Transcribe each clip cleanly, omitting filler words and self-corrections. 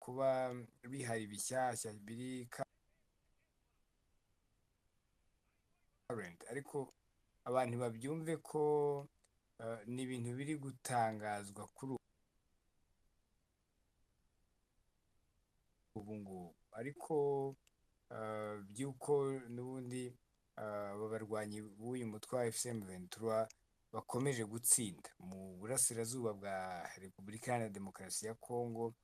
kuba bihari bishyashya biri current, ariko abantu babyumve ko ni ibintu biri gutangazwa kuri ubu ngubu, ariko by'uko n'ubundi aba barwanyi b'uyu mutwe wa FCM23 bakomeje gutsinda mu burasirazuba bwa Repubulika Iharanira Demokarasi ya Kongo,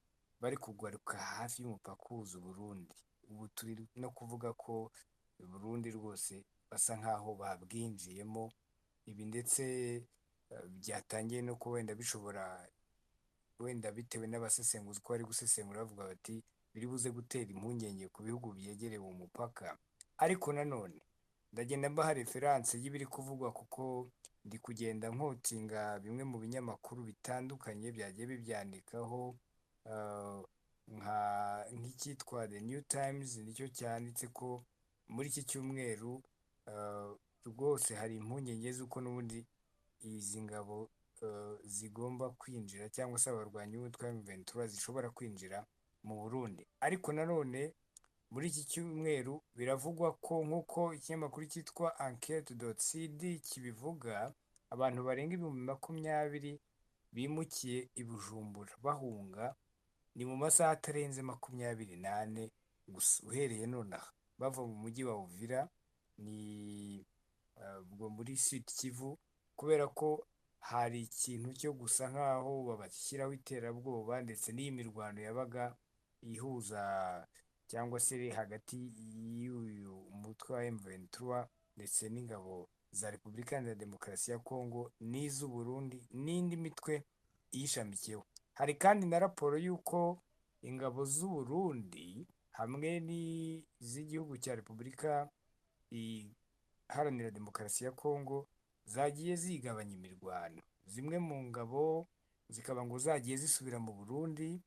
bari kugaruka hafi y'umupaka uhuza Burundi. Ubu turi no kuvuga ko Burundi rwose basa nkaho babwinjiyemo, ibi ndetse byatangiye no kuba wenda bishobora, wenda bitewe n'abasesenguzi ko bari gusesengura bavuga bati biri buze gutera impungenge ku bihugu byegereye umupaka. Ariko nanone ndagenda mbaha referanse y'ibiri kuvugwa, kuko ndi kugenda nkotinga bimwe mu binyamakuru bitandukanye byagiye bibyandikaho, nk'icyitwa The New Times nicyo cyanditse ko muri iki cyumweru rwose hari impungenge z'uko n'ubundi izi ngabo zigomba kwinjira, cyangwa se abarwanyi b'umutwe wa M23 zishobora kwinjira mu Burundi. Ariko nanone muri iki cyumweru biravugwa ko nk'uko ikinyamakuru cyitwa enquête.cd kibivuga, abantu barenga 20,000 bimukiye i Bujumbura bahunga, ni mu masaha atarenze 24 gusa uhereye nonaha, bava mu mujyi wa Uvira, ni ubwo muri Sud Kivu, kubera ko hari ikintu cyo gusa nk'aho babashyiraho iterabwoba, ndetse n'iyi mirwano yabaga ihuza cyangwa se hagati y'uyu mutwe wa M23 ndetse n'ingabo za Repubulika Iharanira Demokarasi ya Kongo n'iz'u Burundi n'indi mitwe iyishamikiyeho. Hari kandi na raporo y'uko ingabo z'u Burundi hamwe n'iz'igihugu cya Repubulika Iharanira Demokarasi ya Kongo zagiye zigabanya imirwano. Zimwe mu ngabo zikaba ngo zagiye zisubira mu Burundi,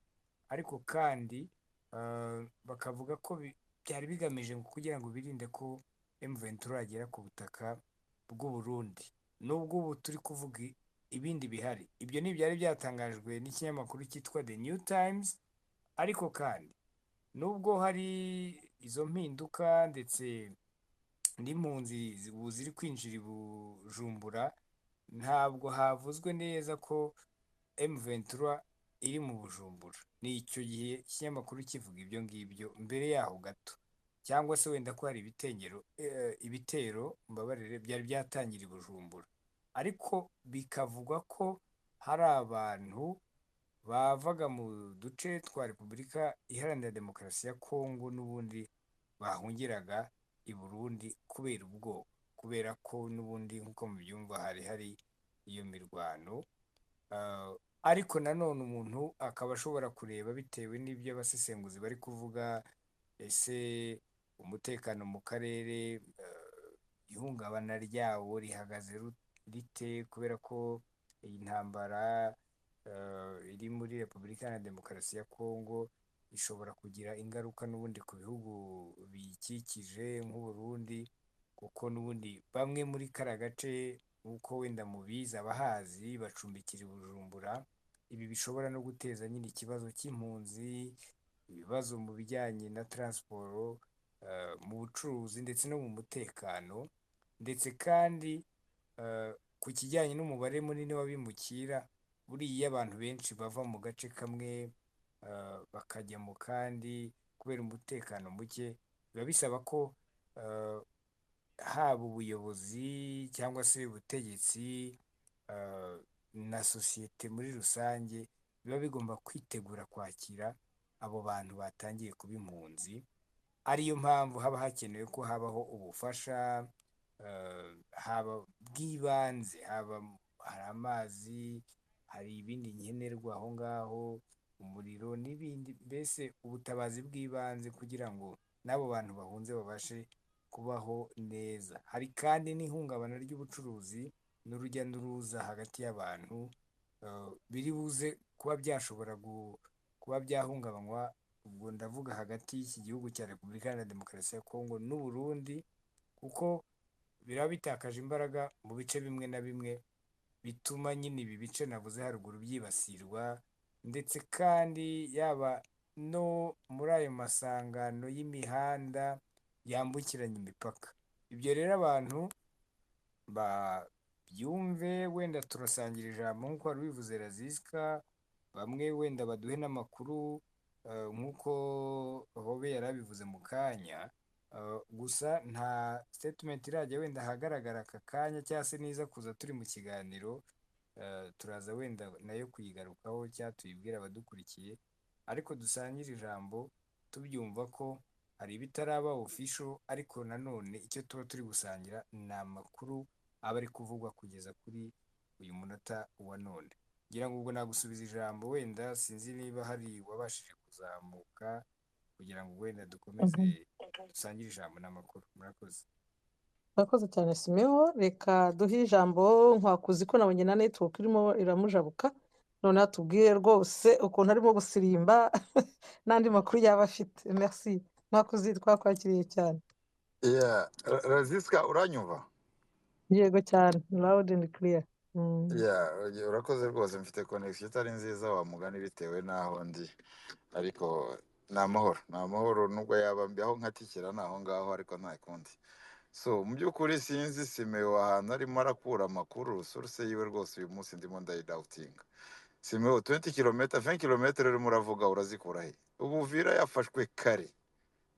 ariko kandi bakavuga ko byari bigamije kugira ngo birinde ko M23 yagera ku butaka bw'u Burundi. Nubwo ubu turi kuvuga ibindi bihari, ibyo ni byari byatangajwe n'ikinyamakuru cyitwa The New Times, ariko kandi nubwo hari izo mpinduka ndetse n'impunzi ziri kwinjira i Bujumbura, ntabwo havuzwe neza ko M23 iri mu Bujumbura. Ni icyo gihe ikinyamakuru kivuga ibyo ngibyo mbere yaho gato, cyangwa se wenda ko hari ibitero mbabarire byari byatangira i Bujumbura, ariko bikavugwa ko hari abantu bavaga mu duce twa Repubulika Iharanira Demokarasi ya Kongo n'ubundi bahungiraga i Burundi kubera ubwoba, kubera ko n'ubundi nk'uko mubyumva hari iyo mirwano. Ariko nanone umuntu akaba ashobora kureba bitewe n'ibyo abasesenguzi bari kuvuga, ese umutekano mu karere, ihungabana ryawo rihagaze rite, kubera ko iyi ntambara iri muri Repubulika Iharanira Demokarasi ya Kongo ishobora kugira ingaruka n'ubundi ku bihugu biyikikije nk'u Burundi, kuko n'ubundi bamwe muri kariya gace nk'uko wenda mubizi abahazi bacumbikira i Bujumbura. Ibi bishobora no guteza nyine ikibazo cy'impunzi, ibibazo mu bijyanye na transport, mu bucuruzi ndetse no mu mutekano, ndetse kandi ku kijyanye n'umubare munini w'abimukira, buriya abantu benshi bava mu gace kamwe bakajya mu kandi kubera umutekano muke, biba bisaba ko haba ubuyobozi cyangwa se ubutegetsi na sosiyete muri rusange biba bigomba kwitegura kwakira abo bantu batangiye kuba impunzi. Ariyo mpamvu haba hakenewe ko habaho ubufasha, haba bw'ibanze, hari amazi, hari ibindi nkenerwa aho ngaho, umuriro n'ibindi, mbese ubutabazi bw'ibanze kugira ngo n'abo bantu bahunze babashe kubaho neza. Hari kandi n'ihungabana ry'ubucuruzi n'urujya n'uruza hagati y'abantu, biri buze kuba byashobora kuba byahungabanywa. Ubwo ndavuga hagati y'iki gihugu cya Repubulika Iharanira Demokarasi ya Kongo n'u Burundi, kuko biraba bitakaje imbaraga mu bice bimwe na bimwe, bituma nyine ibi bice navuze haruguru byibasirwa, ndetse kandi yaba no muri ayo masangano y'imihanda yambukiranya imipaka. Ibyo rero abantu babyumve, wenda turasangira ijambo nk'uko wari wivuze Razisika, bamwe wenda baduhe n'amakuru nk'uko Hobe yari abivuze mu kanya. Gusa nta statement irajya wenda ahagaragara aka kanya, cyangwa se niza kuza turi mu kiganiro turaza wenda nayo kuyigarukaho cyangwa tuyibwira abadukurikiye, ariko dusangire ijambo tubyumva ko hari ibitaraba official, ariko nanone icyo tuba turi gusangira ni amakuru aba ari kuvugwa kugeza kuri uyu munota wa none. Ngira ngo ubwo nagusubiza ijambo, wenda sinzi niba hari wabashije kuzamuka kugira ngo wenda dukomeze dusangire ijambo n'amakuru. Murakoze. Murakoze cyane Simeho, reka duhe ijambo Nkwakuzi ko nabonye na network irimo iramujabuka, noneho atubwire rwose ukuntu arimo gusirimba n'andi makuru yaba afite. Merci Nkwakuzi, twakwakiriye cyane. Yeah, Razisika uranyumva? Yego cyane, loud and clear. Yeah, urakoze rwose, mfite connection itari nziza wa mugani bitewe n'aho ndi, ariko ni amahoro nubwo yaba mbi aho nkatikira ni aho ngaho, ariko nta kundi. So mu by'ukuri sinzi Simeo ahantu arimo arakura amakuru, source yiwe rwose uyu munsi ndimo ndayidoutinga. Simeo 20 km 20 km urimo uravuga urazikura he? Ubu Uvira yafashwe kare,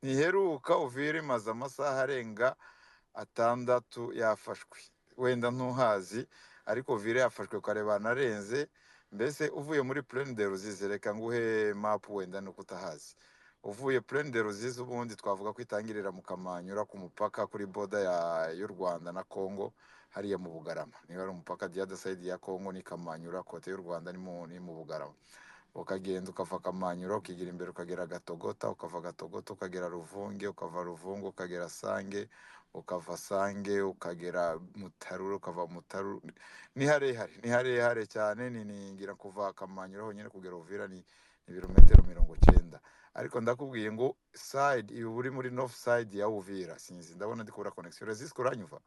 ntiheruka Uvira imaze amasaha arenga 6 yafashwe, wenda ntuhazi, ariko Uvira yafashwe kare banarenze. Mbese uvuye muri Plaine de Ruzizi, reka nguhe map wenda nuko utahazi. Uvuye Plaine de Ruzizi ubundi twavuga ko itangirira mu Kamanyura ku mupaka kuri boda y'u Rwanda na Congo, hariya mu Bugarama. Niba ari umupaka the other side ya Congo ni Kamanyura, kote y'u Rwanda ni mu Bugarama. Ukagenda ukava Kamanyura ukigira imbere ukagera Gatogota, ukava Gatogota ukagera Ruvunge, ukava Ruvunge ukagera Sange, ukava Sange ukagera Mutarura, ukava Mutarura. Ni harehare cyane, ngira kuva Kamanyura honyine kugera Uvira ni ibirometero 90. Ariko ndakubwiye ngo side iyo uri muri north side ya Uvira, sinzi ndabona ndikura connection. Resist uranyumva?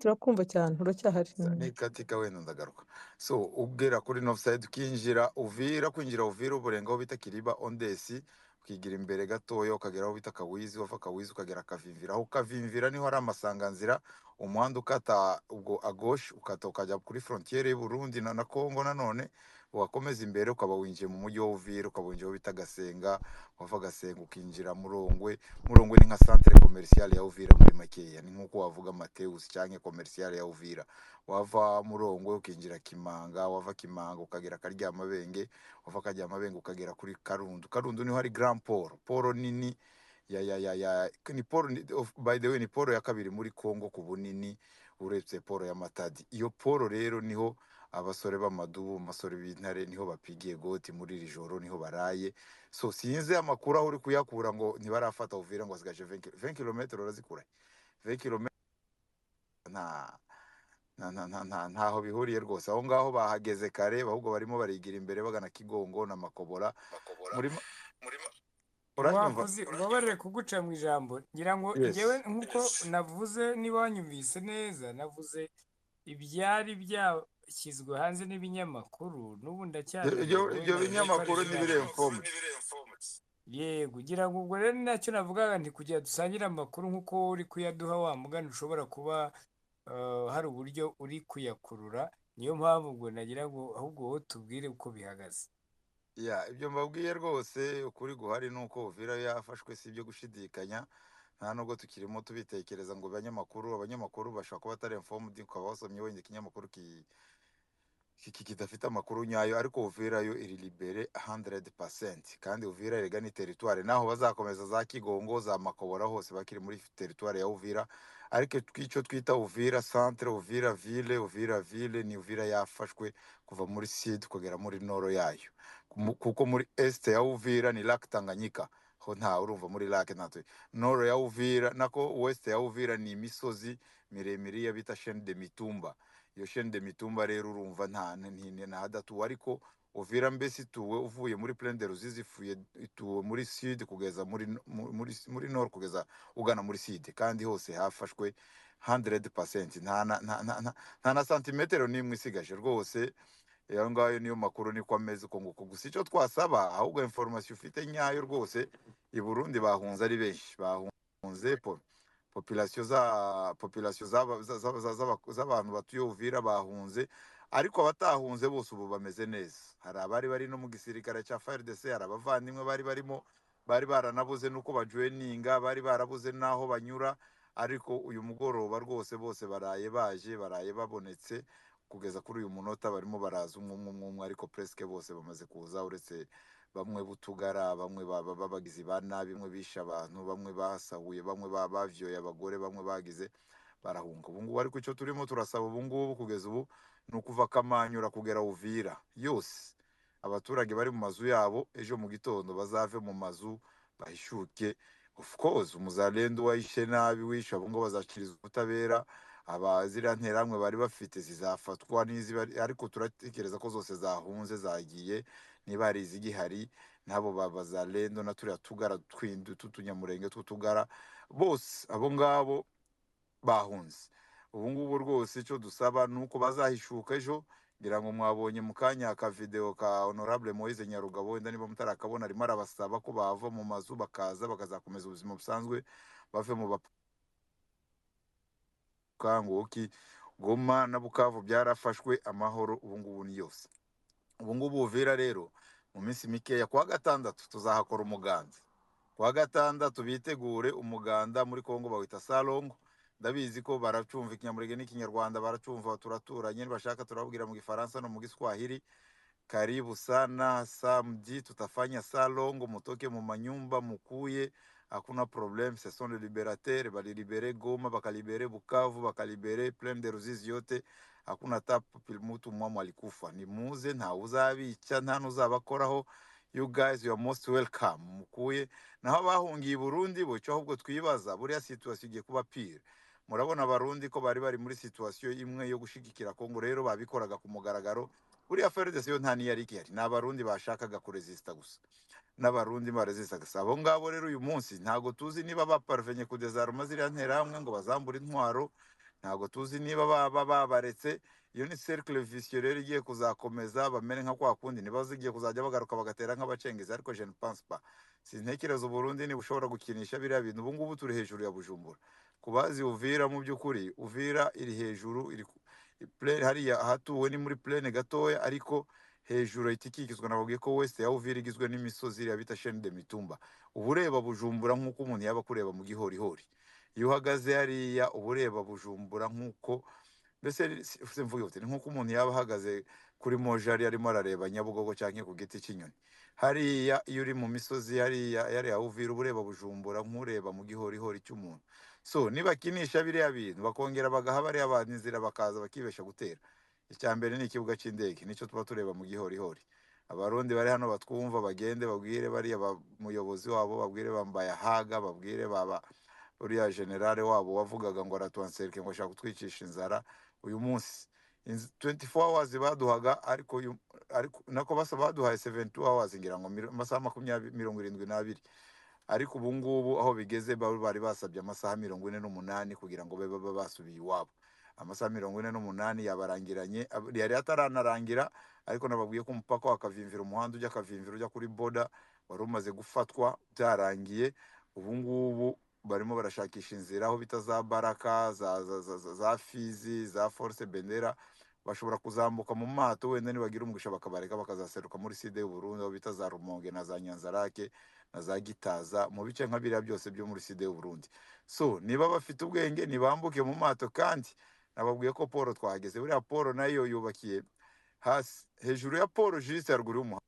Turakumva cyane, uracyahari. Ni katika wenda ndagaruka. So ugera kuri north side ukinjira Uvira, kwinjira Uvira uburenga aho bita Kiriba Ondesi, ukigira imbere gatoya ukagera aho bita Kawizi, wava Kawizi ukagera Kavimvira. Aho Kavimvira niho hari amasanganzira, umuhanda ukata ubwo agoshe ukata ukajya kuri frontiere y'u Burundi na Kongo. Nanone ugakomeza imbere ukaba winjiye mu mujyi wa Uvira, ukaba winjiye aho bita Gasenga, wava Gasenga ukinjira Murongwe. Murongwe ni nka centre commercial ya Uvira muri makeya, ni nkuko wavuga Mateus cyangwa commercial ya Uvira. Wava Murongwe ukinjira Kimanga, wava Kimanga ukagera Karyamabenge, wava Karyamabenge ukagera kuri Karundu. Karundu niho hari Grand Port nini ni Port, by the way ni Port ya kabiri muri Congo ku bunini uretse Port ya Matadi. Iyo Port rero niho abasore b'amadubu, amasore b'intare niho bapigiye goti muri iri joro, niho baraye. So sinze amakuru aho uri kuyakura ngo ntibarafata Uvira ngo asigaje 20 km urazikura 20 km ntaho bihuriye rwose. Aho ngaho bahageze kare, ahubwo barimo barigira imbere bagana Kigongo na Makobora. Wakoze ubabarire kuguca mu ijambo, ngira ngo njyewe nk'uko navuze, niba wanyumvise neza, navuze ibyari byashyizwe hanze n'ibinyamakuru, n'ubu ndacyari ibyo binyamakuru n'ibiremfomwe. Yego, ngira ngo ubwo rero nacyo navugaga nti kugira dusangire amakuru nk'uko uri kuyaduha, wa mugani ushobora kuba hari uburyo uri kuyakurura, niyo mpamvu ubwo nagira ngo ahubwo wowe tubwire uko bihagaze. Ibyo mbabwiye rwose ukuri guhari nuko Uvira yafashwe, si ibyo gushidikanya. Nta nubwo tukirimo tubitekereza ngo abanyamakuru bashaka kuba atari informed, ukaba wasomye wenda ikinyamakuru kidafite amakuru nyayo, ariko Uvira yo iri libere 100%. Kandi Uvira erega ni territoire, naho bazakomeza za Kigongo za Makobora hose bakiri muri territoire ya Uvira. Ariko icyo twita Uvira centre, Uvira ville ni Uvira yafashwe kuva muri sud kugera muri noro yayo, kuko muri est ya Uvira ni Lac Tanganyika, ho nta urumva muri lac natwe. Noro ya Uvira nako west ya Uvira ni imisozi miremire ya bita Chaîne de Mitumba. Iyo Chaîne de Mitumba rero urumva nta hadatuwe, ariko Uvira mbese ituwe uvuye muri Plaine de Ruzizi, ituwe muri sud kugeza muri nord kugeza ugana muri sud, kandi hose hafashwe 100%. Nta na santimetero n'imwe isigaje rwose. iyo ngayo niyo makuru niko ameze uko nguko gusa icyo twasaba ahubwo information ufite nyayo rwose i Burundi bahunze ari benshi bahunze population z'abantu batuye Uvira bahunze ariko abatahunze bose ubu bameze neza hari abari bari no mu gisirikare cya FARDC hari abavandimwe bari barimo bari baranabuze nuko bajoininga bari barabuze naho banyura ariko uyu mugoroba rwose bose baraye babonetse kugeza kuri uyu munota barimo baraza umwe ariko presque bose bamaze kuza uretse bamwe butugara bamwe babagizi ba nabi bamwe bisha abantu bamwe basahuye bamwe bavyoye abagore bamwe bagize barahunga ubu ngubu ariko icyo turimo turasaba ubu ngubu kugeza ubu ni ukuva Kamanyura kugera Uvira yose abaturage bari mu mazu yabo ejo mu gitondo bazave mu mazu bahishuke of course umuzalendo wahishe nabi wisha abo ngo bazakirizwa ubutabera abazira nteramwe bari bafite zizafatwa ariko turatekereza ko zose zahunze zagiye niba hari izigihari nabo babazalendo na turiya tugara tutunyamurenge tw'utugara bose abo ngabo bahunze ubu ngubu rwose icyo dusaba ni uko bazahishuka ejo ngira ngo mwabonye mu kanya ka video ka honorable Moise Nyarugabo wenda niba mutarakabona arimo arabasaba ko bava mu mazu bakaza bakazakomeza ubuzima busanzwe bave mu bakanguki Goma na Bukavu byarafashwe amahoro ubu ngubu ni yose ubu ngubu Uvira rero mu minsi mikeya kwa gatandatu tuzahakora umuganda kwa gatandatu bitegure umuganda muri Kongo bawita Salongo ndabizi ko baracumva ikinyamurenge n'ikinyarwanda baracumva turaturanye bashaka turababwira mu Gifaransa no mu Giswahili karibu sana samedi tutafanya Salongo mutoke mu manyumba mukuye hakuna problem ce sont les libérateurs balibere Goma bakalibere Bukavu bakalibere plein de Ruzizi yote hakuna tapu mutu mwamu alikufa ni muze nta uzabica nta nuzabakoraho you guys you are most welcome mukuye naho bahungiye i Burundi bo cyo ahubwo twibaza buriya situation igiye kuba pire murabona abarundi ko bari muri situation imwe yo gushigikira Kongo rero babikoraga ku mugaragaro buriya FARDC yo nta niyari ikihari n'abarundi bashakaga kuresista gusa n'abarundi baresista gusa abo ngabo rero uyu munsi ntago tuzi niba baparvenye kudesarma ziriya nterahamwe ngo bazambura intwaro ntago tuzi niba babaretse iyo ni cercle vicieux rero igiye kuzakomeza bamere nka kwa kundi niba zigiye kuzajya bagaruka bagatera nk'abacengezi ariko je ne pense pas sintekereza Burundi ni bushobora gukinisha biriya bintu ubu ngubu turi hejuru ya Bujumbura kubazi Uvira mu byukuri Uvira iri hejuru iri hariya hatuwe ni muri plaine gatoya ariko hejuru itikikizwa nababwiye ko west ya Uvira igizwe n'imisozi iriya bita chaîne de Mitumba ubureba Bujumbura nk'uko umuntu yaba kureba mu gihorihori iyo uhagaze hariya ubureba Bujumbura nk'uko mbese mvuge uti ni nk'uko umuntu yaba ahagaze kuri mojari arimo arareba Nyabugogo cyangwa ku giti cy'inyoni hariya iyo uri mu misozi hariya Uvira ubureba Bujumbura nk'ureba mu gihorihori cy'umuntu so nibakinisha biriya bintu bakongera bagaha bariya abantu inzira bakaza bakibesha gutera icyambere ni ikibuga cy'indege nicyo tuba tureba mu gihorihori abarundi bari hano batwumva bagende babwire bariya muyobozi wabo babwire bambaye haga babwire baba uriya generale wabo wavugaga ngo aratwanserke ngo ashaka kutwicisha inzara uyu munsi 24 hours baduhaga ariko nako basa baduhaye 72 hours ngira ngo amasaha 72 ariko ubu ngubu aho bigeze bari basabye amasaha 48 kugira ngo bebe basubiye iwabo amasaha 48 yabarangiranye yari ataranarangira ariko nababwiye ko umupaka wakavimvira umuhanda ujya kavimvira ujya kuri border wari umaze gufatwa byarangiye ubu ngubu barimo barashakisha inzira aho bita za Baraka za Fizi za Force Bendera bashobora kuzambuka mu mato wenda nibagira umugisha bakabareka bakazaseruka muri side y'u Burundi aho bita za Rumonge na za Nyanzarake na za Gitaza mu bice nka biriya byose byo muri side y'u Burundi so niba bafite ubwenge nibambuke mu mato kandi nababwiye ko Poro twahageze buriya Poro nayo yubakiye hasi hejuru ya Poro juste haruguru y'umuhanda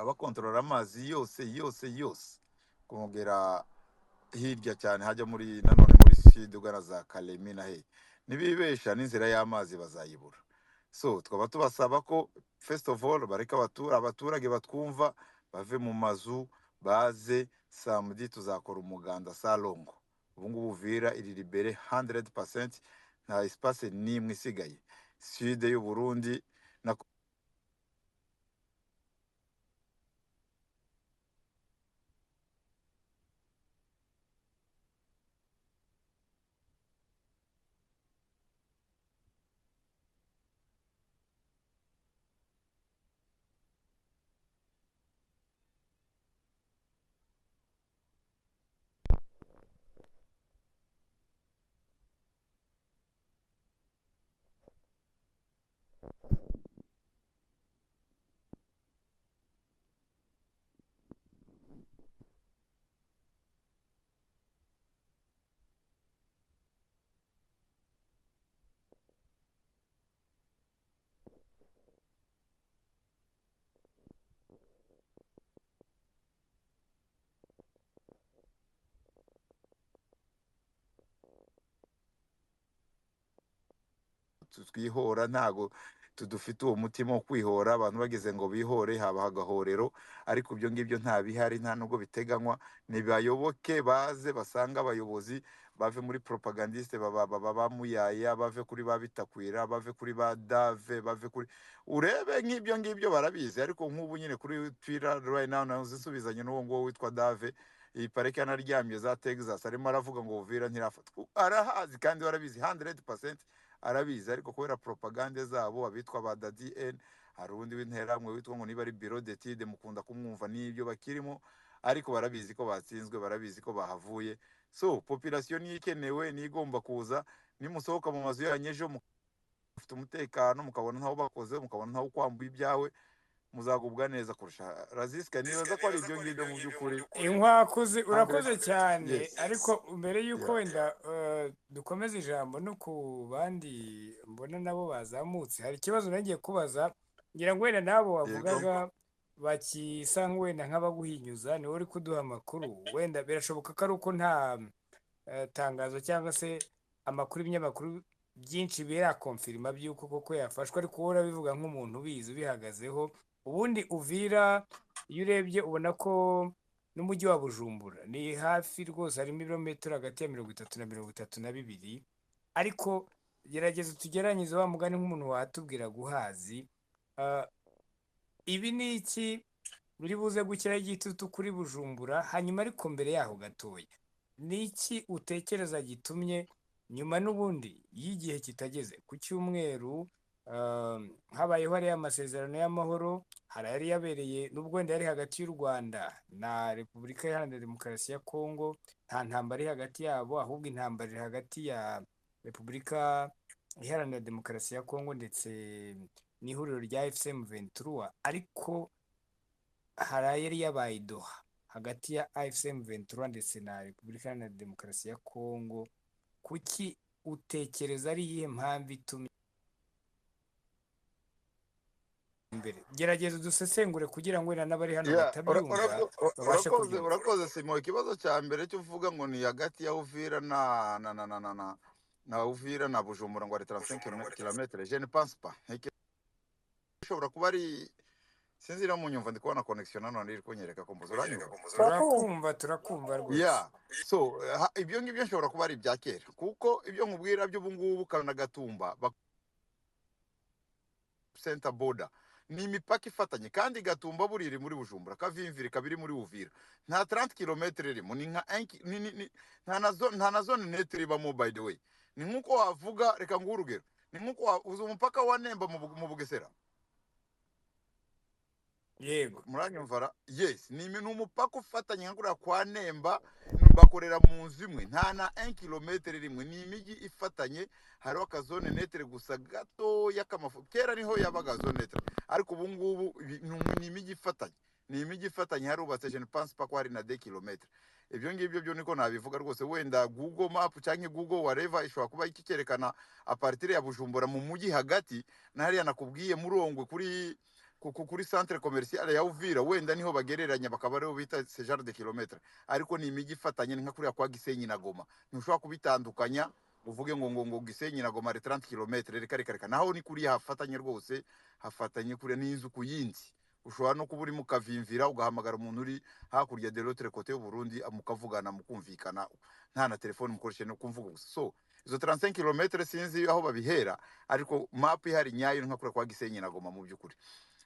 bakontorora amazi yose kumugera hirya cyane hajya muri nanone muri sud ugana za Kalemi na he nibibesha n'inzira y'amazi bazayibura so twaba tubasaba ko first of all bareka abaturage batwumva bave mu mazu baze samedi tuzakora umuganda Salongo ubu ngubu Uvira iri libere 100% nta espace nimwe isigaye sud y'u Burundi na twihora, ntago tudufite uwo mutima wo kwihora, abantu bageze ngo bihore haba agahorero, ariko ibyo ngibyo nta bihari, nta nubwo biteganywa. Nibayoboke baze basanga abayobozi, bave muri propagandiste bamuyaya, bave kuri ba Bitakwira, bave kuri ba Dave, bave kuri urebe nk'ibyo ngibyo barabizi. Ariko nk'ubu nyine kuri Twitter right now nazisubizanye n'uwo nguwo witwa Dave, iyi parike yanaryamye za Texas, arimo aravuga ngo Uvira ntirafatwa. Arahazi kandi barabizi 100% arabizi, ariko kubera propagande zabo abitwa ba Daddy N, hari undi w'interahamwe witwa ngo niba ari Bureau d'Etude, mukunda kumwumva n'ibyo bakirimo, ariko barabizi ko batsinzwe, barabizi ko bahavuye. So population niyo ikenewe, niyo igomba kuza. Nimusohoka mu mazu yanyu ejo mufite umutekano, mukabona ntaho bakoze, mukabona ntaho kwambuye ibyawe, muzagubwa neza kurusha. Razisika nibaza ko ari ibyo ngibyo mu by'ukuri. inkwakuzi 100 urakoze cyane, yes ariko mbere y'uko yeah wenda dukomeza ijambo no ku bandi mbona nabo bazamutse, hari ikibazo nagiye kubaza, ngira ngo wenda nabo yego wavugaga bakisa wenda nk'abaguhinyuza, niwe uri kuduha amakuru, wenda birashoboka ko ari uko nta tangazo cyangwa se amakuru y'ibinyamakuru byinshi birakonfirima by'uko koko yafashwe, ariko wowe urabivuga nk'umuntu ubizi ubihagazeho. Ubundi Uvira iyo urebye ubona ko n'umujyi wa Bujumbura ni hafi rwose, harimo ibirometero hagati ya 30 na 32, ariko gerageza utugeranyirize wa mugani nk'umuntu watubwira guhazi. Ibi ni iki biri buze gushyiraho igitutu kuri Bujumbura? Hanyuma ariko mbere yaho gatoya, ni iki utekereza gitumye nyuma n'ubundi y'igihe kitageze ku cyumweru habayeho hariya amasezerano y'amahoro, hari yari yabereye, nubwo wenda yari hagati y'u Rwanda na Repubulika Iharanira Demokarasi ya Kongo, nta ntambara iri hagati yabo, ahubwo intambara iri hagati ya Repubulika Iharanira Demokarasi ya Kongo ndetse n'ihuriro rya FCM 23, ariko hari yari yabaye Doha hagati ya FCM 23 ndetse na Repubulika Iharanira Demokarasi ya Kongo. Kuki utekereza ari iyihe mpamvu itumye imbere? Gerageza dusesengure kugira ngo wenda n'abari hano yeah batabyumva babashe kubyumva. urakoze Simo. Ikibazo cya mbere cyo uvuga ngo ni hagati ya Uvira na Uvira na Bujumbura ngo ari 35 km, je ne pense pas. Ishobora kuba ari, sinzi ira mu nyumva, ndi kubona connection none iri kunyereka ko mbuzo uranyumva. Turakumva rwose. Yeah, so ibyo ngibyo nshobora kuba ari ibya kera, kuko ibyo nkubwira by'ubu ngubu kana Gatumba center border ni imipaka ifatanye, kandi Gatumba buri iri muri Bujumbura, Kavimviri kabiri muri Uvira, nta 30 km irimo, ni nka nta na zone netre ibamo. By the way, ni nkuko wavuga, reka nguhe urugero, ni nkuko uzi umupaka wa Nemba mu Bugesera. Yego, muranyumvara? Yes, ni umupaka ufatanye nka kuriya kwa Nemba, bakorera mu nzu imwe, nta na 1 km rimwe, ni imijyi ifatanye, hariho akazone netre gusa gato y'akamafu. Kera niho yabaga zone netre, ariko ubu ngubu ni imijyi ifatanye, ni imijyi ifatanye, harubatse, je ne pense pas ko hari na 2 km. Ibyo ngibyo byo niko nabivuga rwose. Wenda Google Map cyangwa Google whatever ishobora kuba ikikerekana apartire ya Bujumbura mu mujyi hagati, na hariya nakubwiye Murongwe kuri centre commercial ya Uvira, wenda niho bagereranya bakaba ariho bita ce genre de kilomètre, ariko ni imijyi ifatanye, nka kuriya kwa Gisenyi na Goma. Ntushobora kubitandukanya uvuge ngo Gisenyi na Goma ari 30 km, reka naho ni kuriya hafatanye rwose, hafatanye kuriya n'inzu ku yindi. Ushobora no kuba uri mu Kavimvira ugahamagara umuntu uri hakurya de l'autre côté y'u Burundi, mukavugana mukumvikana, nta na telefone mukoreshe no kumvuga gusa. So izo 35 km sinzi aho babihera, ariko map ihari nyayo nka kuriya kwa Gisenyi na Goma mu by'ukuri.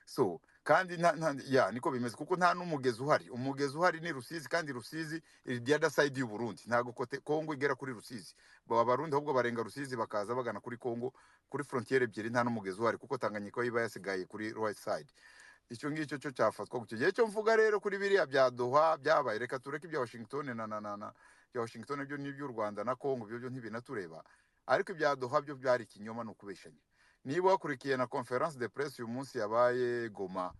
So kandi niko bimeze, kuko nta n'umugezi uhari. Umugezi uhari ni Rusizi, kandi Rusizi iri the other side y'u Burundi, ntago Kongo igera kuri Rusizi. Abarundi ahubwo barenga Rusizi bakaza bagana kuri Kongo, kuri frontiere ebyiri nta n'umugezi uhari, kuko Tanganyika iba yasigaye kuri right side. Icyo ngicyo cyo cyafatwa ku gihe cyo mvuga rero kuri biriya bya Doha byabaye. Reka tureke ibya Washington bya Washington byo n'iby'u Rwanda na Kongo byo ntibinatureba, ariko ibya Doha byo byari ikinyoma, no kubeshanya. Niba wakurikiye na conference de presse uyu munsi yabaye Goma,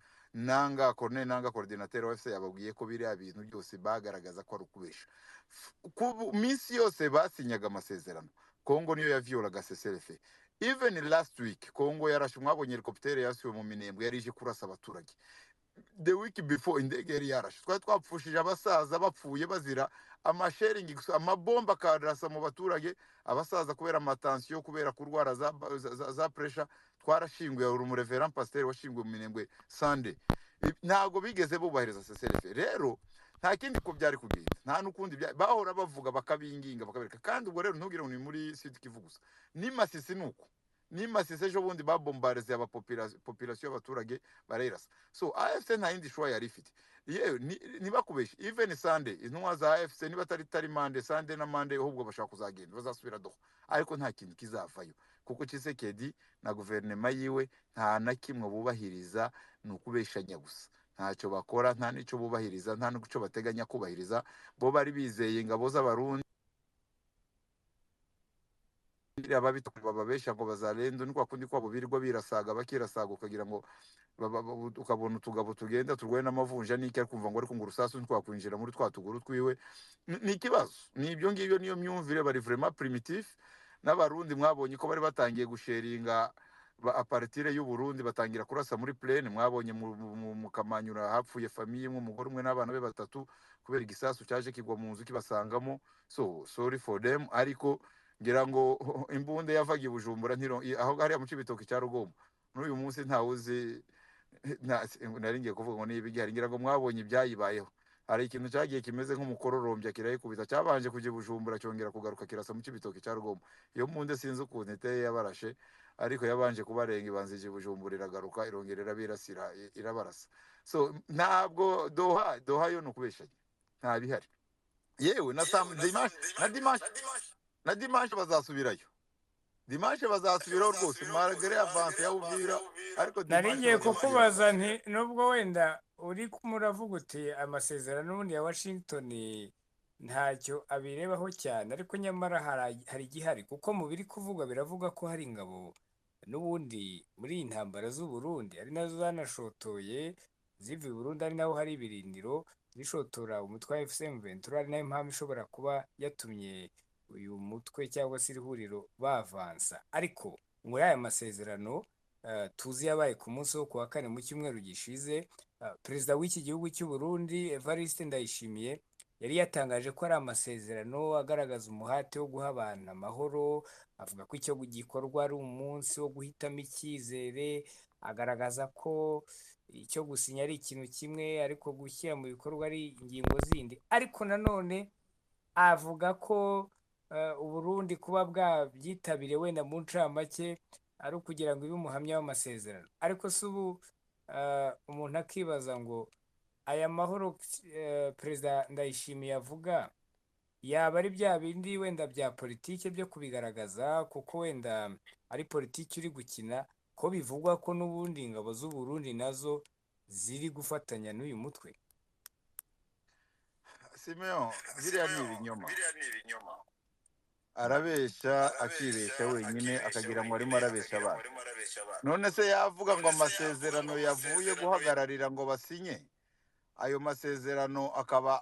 Corneille Nanga coordinateur wa FC yababwiye ko biriya bintu byose bagaragaza ko ari ukubesha. Ku minsi yose basinyaga amasezerano, Kongo niyo yaviolaga CCLF. Even last week Kongo yarashe, mwabonye helicopter yasuwe mu Minembwe, yari ije kurasa abaturage. the week before indege yari yarashe twari twapfushije abasaza bapfuye bazira amasheringi gusa, amabomba akarasa mu baturage, abasaza kubera amatansiyo, kubera kurwara za pressure. Twarashinguye uri umureverend pasteur washinguye mu Minembwe Sunday. Ntabwo bigeze bubahiriza CCRF. Rero nta kindi ko byari kugenda, nta n'ukundi bahora bavuga bakabinginga bakabereka. Kandi ubwo rero ntugire ngo ni muri Sud Kivu gusa, ni Masisi nuko, ni Masisi ejo bundi babombarize population y'abaturage barerasa. So AFC nta yindi shwa yari ifite. Yewe ntibakubeshe, even Sunday intumwa za AFC niba tari Monday, Sunday na Monday ahubwo bashaka kuzagenda bazasubira doho, ariko nta kintu kizavayo kuko Tshisekedi na guverinoma yiwe nta na kimwe bubahiriza, ni ukubeshanya gusa. Ntacyo bakora, nta n'icyo bubahiriza, nta n'icyo bateganya kubahiriza. Bo bari bizeye ingabo z'abarundi bababesha ngo bazarenda, ni kwa kundi kwabo birirwa birasaga bakirasaga, ukagira ngo ukabona utugabo tugenda turwaye n'amavunja n'iki, ari kumva ngo ariko ngo urusasu ntitwakwinjira muri twa tuguru twiwe. Ni ikibazo, ni ibyo ngibyo, niyo myumvire. Bari vraiment primitif. N'abarundi mwabonye ko bari batangiye gusheringa apartire y'u Burundi, batangira kurasa muri plaine. Mwabonye mu Kamanyura hapfuye famille imwe, umugore umwe n'abana be batatu, kubera igisasu cyaje kigwa mu nzu kibasangamo. So sorry for them. Ariko ngira ngo imbunde yavaga i Bujumbura aho hariya mu Cibitoke cya Rugombo, n'uyu munsi ntawuzi. Nari ngiye kuvuga ngo niba igihari, ngira ngo mwabonye ibyayibayeho. Hari ikintu cyagiye kimeze nk'umukororombya kirayikubita, cyabanje kujya i Bujumbura cyongera kugaruka kirasa mu Cibitoke cya Rugombo. Iyo mbunde sinzi ukuntu iteye yabarashe, ariko yabanje kubarenga ibanza ije i Bujumbura iragaruka irongera irabirasira irabarasa. So ntabwo doha yo nukubeshanya, nta bihari. Yewe na Dimanche bazasubirayo. Dimanche bazasubiraho rwose, malgré avance ya Uvira, ariko nari ngiye kukubaza nti nubwo wenda uri kumuravuga uti amasezerano n'ubundi ya Washington ntacyo abirebaho cyane, ariko nyamara hari igihari, kuko mu biri kuvuga biravuga ko hari ingabo n'ubundi muri iyi ntambara z'u Burundi ari nazo zanashotoye ziva i Burundi, ari naho hari ibirindiro zishotora umutwe wa FC/M23, ari nayo mpamvu ishobora kuba yatumye uyu mutwe cyangwa se ihuriro bavansa. Ariko muri aya masezerano tuzi yabaye ku munsi wo kuwa kane mu cyumweru gishize, perezida w'iki gihugu cy'u Burundi Evariste Ndayishimiye yari yatangaje ko ari amasezerano agaragaza umuhate wo guha abantu amahoro, avuga ko icyo gikorwa ari umunsi wo guhitamo icyizere, agaragaza ko icyo gusinya ari ikintu kimwe ariko gushyira mu bikorwa ari ingingo zindi. Ariko nanone avuga ko Uburundi kuba bwabyitabiriye wenda mu ncamake ari ukugira ngo ibe umuhamya w'amasezerano. Ariko si ubu umuntu akibaza ngo aya mahoro perezida Ndayishimiye avuga yaba ari bya bindi wenda bya politike byo kubigaragaza, kuko wenda ari politiki uri gukina, ko bivugwa ko n'ubundi ingabo z'u Burundi nazo ziri gufatanya n'uyu mutwe. Simeon, biriya ni ibinyoma. Arabesha akibesha wenyine akagira ngo arimo arabesha abantu. None se yavuga ngo amasezerano yavuye guhagararira ngo basinye, ayo masezerano akaba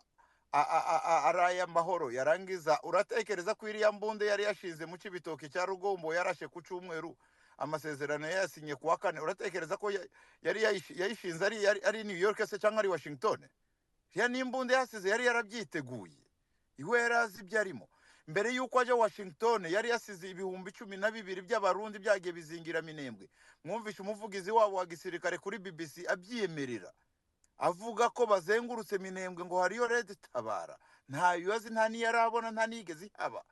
ari ay'amahoro yarangiza? Uratekereza ko iriya mbunde yari yashinze mu Cibitoke cya Rugombo yarashe ku cyumweru, amasezerano yasinye kuwa kane? Uratekereza ko yari yayishinze ari New York se cyangwa ari Washington? Ya n'imbunde yasize yari yarabyiteguye, iwe yarazi ibyo arimo. Mbere yuko ajya Washington yari yasize ibihumbi 12 by'abarundi byagiye bizingira Minembwe. Mwumvishe umuvugizi wabo wa gisirikare kuri BBC abyiyemerera, avuga ko bazengurutse Minembwe ngo hariyo Red Tabara. Nta yuzi, nta niyarabona, nta nigeze haba.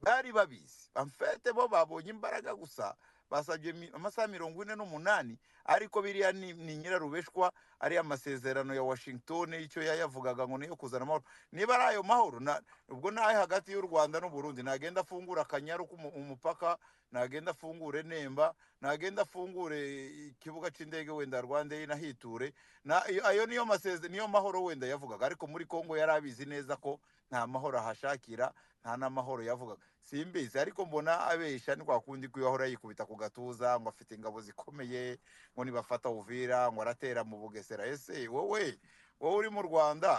Bari babizi, amfete bo babonye imbaraga gusa, basabye amasaha 48, ariko biriya ni nyirarubeshwa. Ari amasezerano ya Washington icyo yayavugaga ngo niyo kuzana amahoro. Niba ari ayo mahoro ubwo naye hagati y'u Rwanda n'u Burundi, nagenda afungura Akanyaru umupaka, nagenda afungure Nemba, nagenda afungure ikibuga cy'indege wenda Rwanda inahiture. Ayo niyo masezerano, niyo mahoro wenda yavugaga. Ariko muri Kongo yarabizi neza ko nta mahoro ahashakira, nta n'amahoro yavugaga. Simbizi, ariko mbona abesha ni kwa kundi kuyahora yikubita ku gatuza ngo afite ingabo zikomeye, ngo nibafata Uvira ngo aratera mu Bugesera. Ese wowe uri mu Rwanda,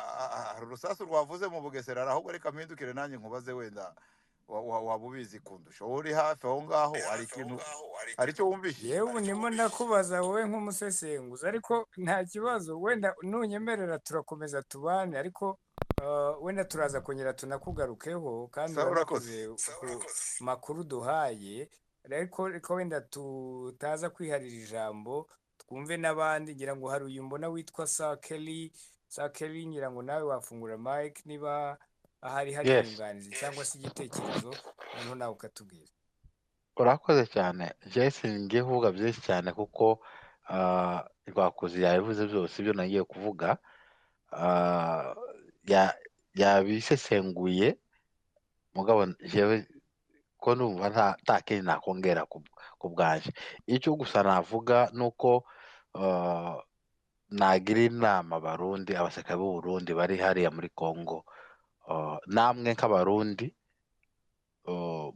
urusasu rwavuze mu Bugesera, ahubwo reka mpindukire nanjye nkubaze wenda waba ubizi kundusha, wowe uri hafi aho ngaho, hari icyo wumvishije? yewe ubu ndimo ndakubaza wowe nk'umusesenguzi, ariko nta kibazo, wenda nunyemerera turakomeza tubane, ariko wenda turaza kongera tunakugarukeho, kandi sawa, urakoze. urakoze ku makuru duhaye, ariko wenda tutaza kwiharira ijambo, twumve n'abandi. Ngira ngo hari uyu mbona witwa Sakeli, ngira ngo nawe wafungura mike niba ahari hari Yes, inyunganizi cyangwa se igitekerezo, noneho nawe ukatubwira. urakoze cyane. Jason, ngiye kuvuga byinshi cyane kuko Rwakuzi yabivuze byose ibyo nagiye kuvuga. Ah, yabisesenguye, mugabo jewe ko numva nta kindi nakongera ku bwanje. Icyo gusa navuga nuko nagira inama abarundi, abasirikare b'u Burundi bari hariya muri Congo, namwe nk'abarundi,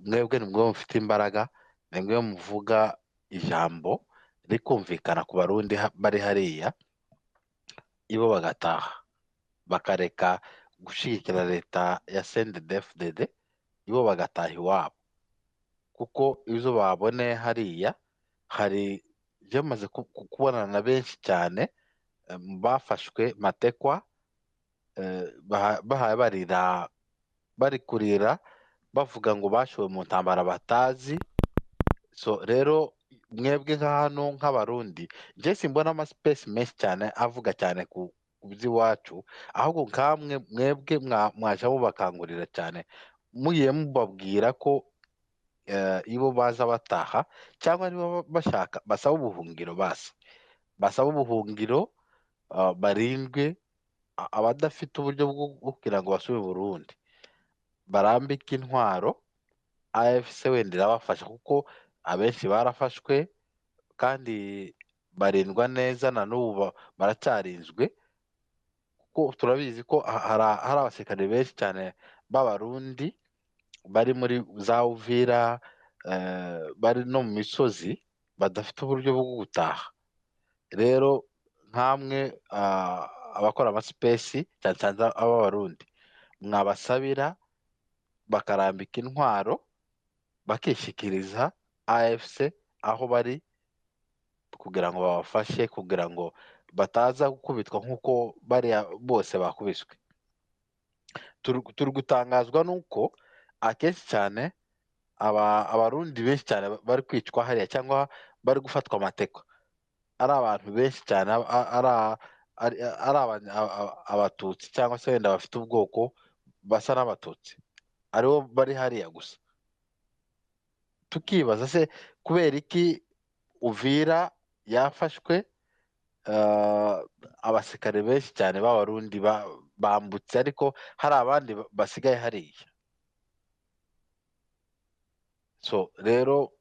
mwebwe nimwe mufite imbaraga, nimwe muvuga ijambo rikumvikana ku barundi bari hariya, ibo bagataha bakareka gushyigikira leta ya CNDD-FDD, ibo bagataha iwabo, kuko izo babone hariya hari byamaze kubonana na benshi cyane bafashwe matekwa, bahaye barira, bari kurira bavuga ngo bashowe mu ntambara batazi. So rero mwebwe nka hano nk'abarundi, njye simbona amasipesi menshi cyane avuga cyane ku by'iwacu, ahubwo nkamwe mwebwe mwaje mubakangurira cyane, mugiye mubabwira ko ibo baza bataha cyangwa niba bashaka basaba ubuhungiro, basaba ubuhungiro, barindwe. Abadafite uburyo bwo kugira ngo basubire i Burundi barambike intwaro, AFC wenda irabafasha kuko abenshi barafashwe kandi barindwa neza, na n'ubu baracyarinzwe, kuko turabizi ko hari abasirikare benshi cyane b'abarundi bari muri za Uvira, bari no mu misozi badafite uburyo bwo gutaha. Rero nkamwe abakora amasipesi cyane cyane ab'abarundi, mwabasabira bakarambika intwaro bakishikiriza AFC aho bari, kugira ngo babafashe, kugira ngo bataza gukubitwa nk'uko bariya bose bakubiswe. Turi gutangazwa n'uko akenshi cyane abarundi benshi cyane bari kwicwa hariya cyangwa bari gufatwa amatekwa, ari abantu benshi cyane, ari abatutsi cyangwa se wenda bafite ubwoko basa n'abatutsi, aribo bari hariya gusa. Tukibaza se kubera iki Uvira yafashwe, abasirikare benshi cyane b'abarundi bambutse, ariko hari abandi basigaye hariya. So rero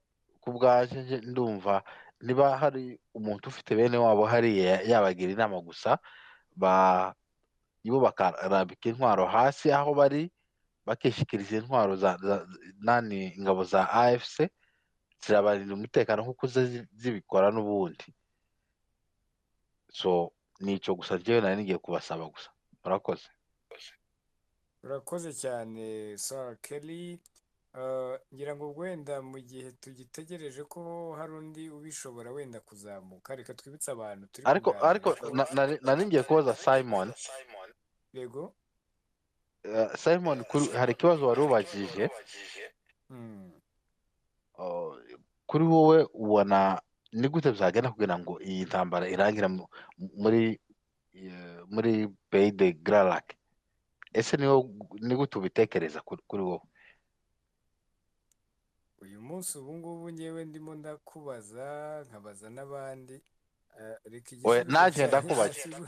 ku bwaje ndumva niba hari umuntu ufite bene wabo hariya, yabagira inama gusa ibo bakarambika intwaro hasi aho bari, bakishikiriza intwaro ingabo za AFC zirabarinda umutekano nk'uko zibikora n'ubundi. So nicyo gusa njyewe nari ngiye kubasaba gusa. Murakoze. Urakoze cyane Kelly. Ngira ngo wenda mu gihe tugitegereje ko hari undi ubishobora wenda kuzamuka, reka twibutse abantu turi ariko nari ngiye kubaza Simon. Yego. Simon, hari ikibazo wari ubajije. Kuri wowe ubona ni gute byagenda kugira ngo iyi ntambara irangira muri Pays de Grand Lac? Ese ni gute ubitekereza kuri wowe uyu munsi? Ubu ngubu ngewe ndimo ndakubaza, nkabaza n'abandi, reka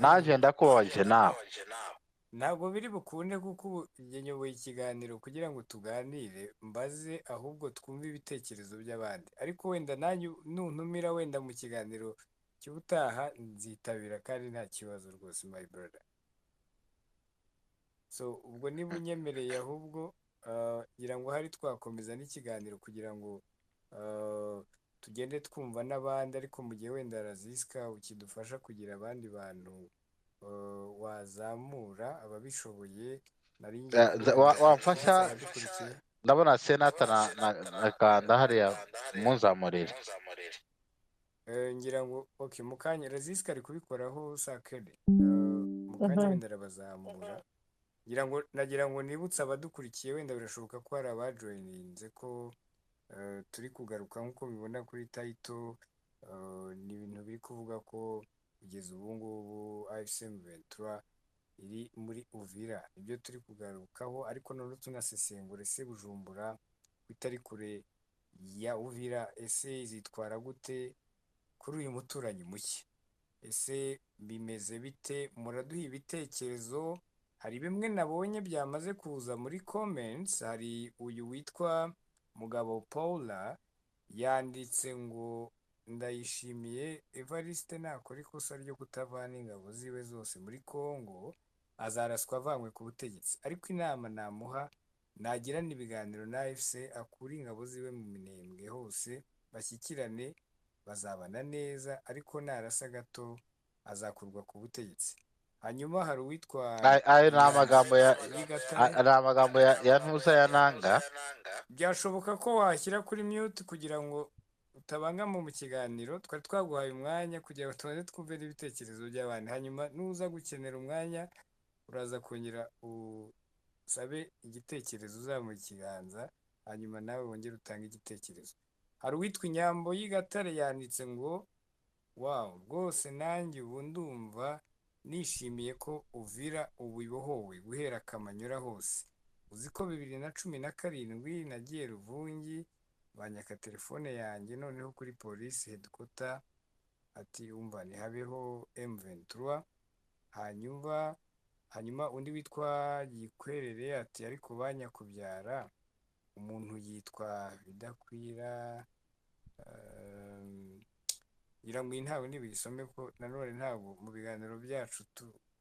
naje ndakubaje nawe. Ntabwo biri bukunde kuko ubu nyoboye ikiganiro kugira ngo tuganire, mbaze ahubwo twumve ibitekerezo by'abandi, ariko wenda nanyu nuntumira wenda mu kiganiro cy'ubutaha nzitabira kandi nta kibazo rwose, my brother. So ubwo niba unyemereye, ahubwo ngira ngo hari twakomeza n'ikiganiro kugira ngo tugende twumva n'abandi, ariko mu gihe wenda Razisika ukidufasha kugira abandi bantu wazamura ababishoboye, nari ngiye wamfasha ndabona senata na kanda hariya munzamurire. ngira ngo okay mu kanya Razisika ari kubikoraho sakede mu kanya Mhm. wenda arabazamura nagira ngo nibutse abadukurikiye wenda birashoboka ko hari abajoyininze ko turi kugaruka nk'uko bibona kuri tayito ni ibintu biri kuvuga ko kugeza ubu ngubu AFC M23 iri muri Uvira nibyo turi kugarukaho ariko noneho tunasesengura ese Bujumbura bitari kure ya Uvira ese izitwara gute kuri uyu muturanyi mushya ese bimeze bite muraduha ibitekerezo hari bimwe nabonye byamaze kuza muri comments hari uyu witwa Mugabo Paula yanditse ngo ndayishimiye Evariste nakora ikosa ryo kutavana ingabo ziwe zose muri Congo azaraswa avanywe ku butegetsi ariko inama namuha nagirana ibiganiro na AFC akura ingabo ziwe mu minembwe hose bashyikirane bazabana neza ariko narasa gato azakurwa ku butegetsi hanyuma hari uwitwa Ayo ni amagambo Yigatare ari amagambo ya ntuza ya nanga. byashoboka ko washyira kuri mute kugira ngo utabangama mu kiganiro twari twaguhaye umwanya kugira ngo tubanze twumve n'ibitekerezo by'abandi hanyuma nuza gukenera umwanya uraza kongera usabe igitekerezo uzamuha ikiganza hanyuma nawe wongere utange igitekerezo hari uwitwa Inyambo y'Igatare yanditse ngo wow rwose nanjye ubu ndumva nishimiye ko Uvira ubu ibohowe guhera Kamanyura hose uzi ko 2017 nagiye Ruvungi banyaka telefone yanjye noneho kuri polisi headquarter ati umva ntihabeho M23 hanyuma undi witwa Gikwerere ati ariko banyakubyara umuntu yitwa Bidakwira ngira ngo iyi ntabwo ntibisome ko nanone ntabwo mu biganiro byacu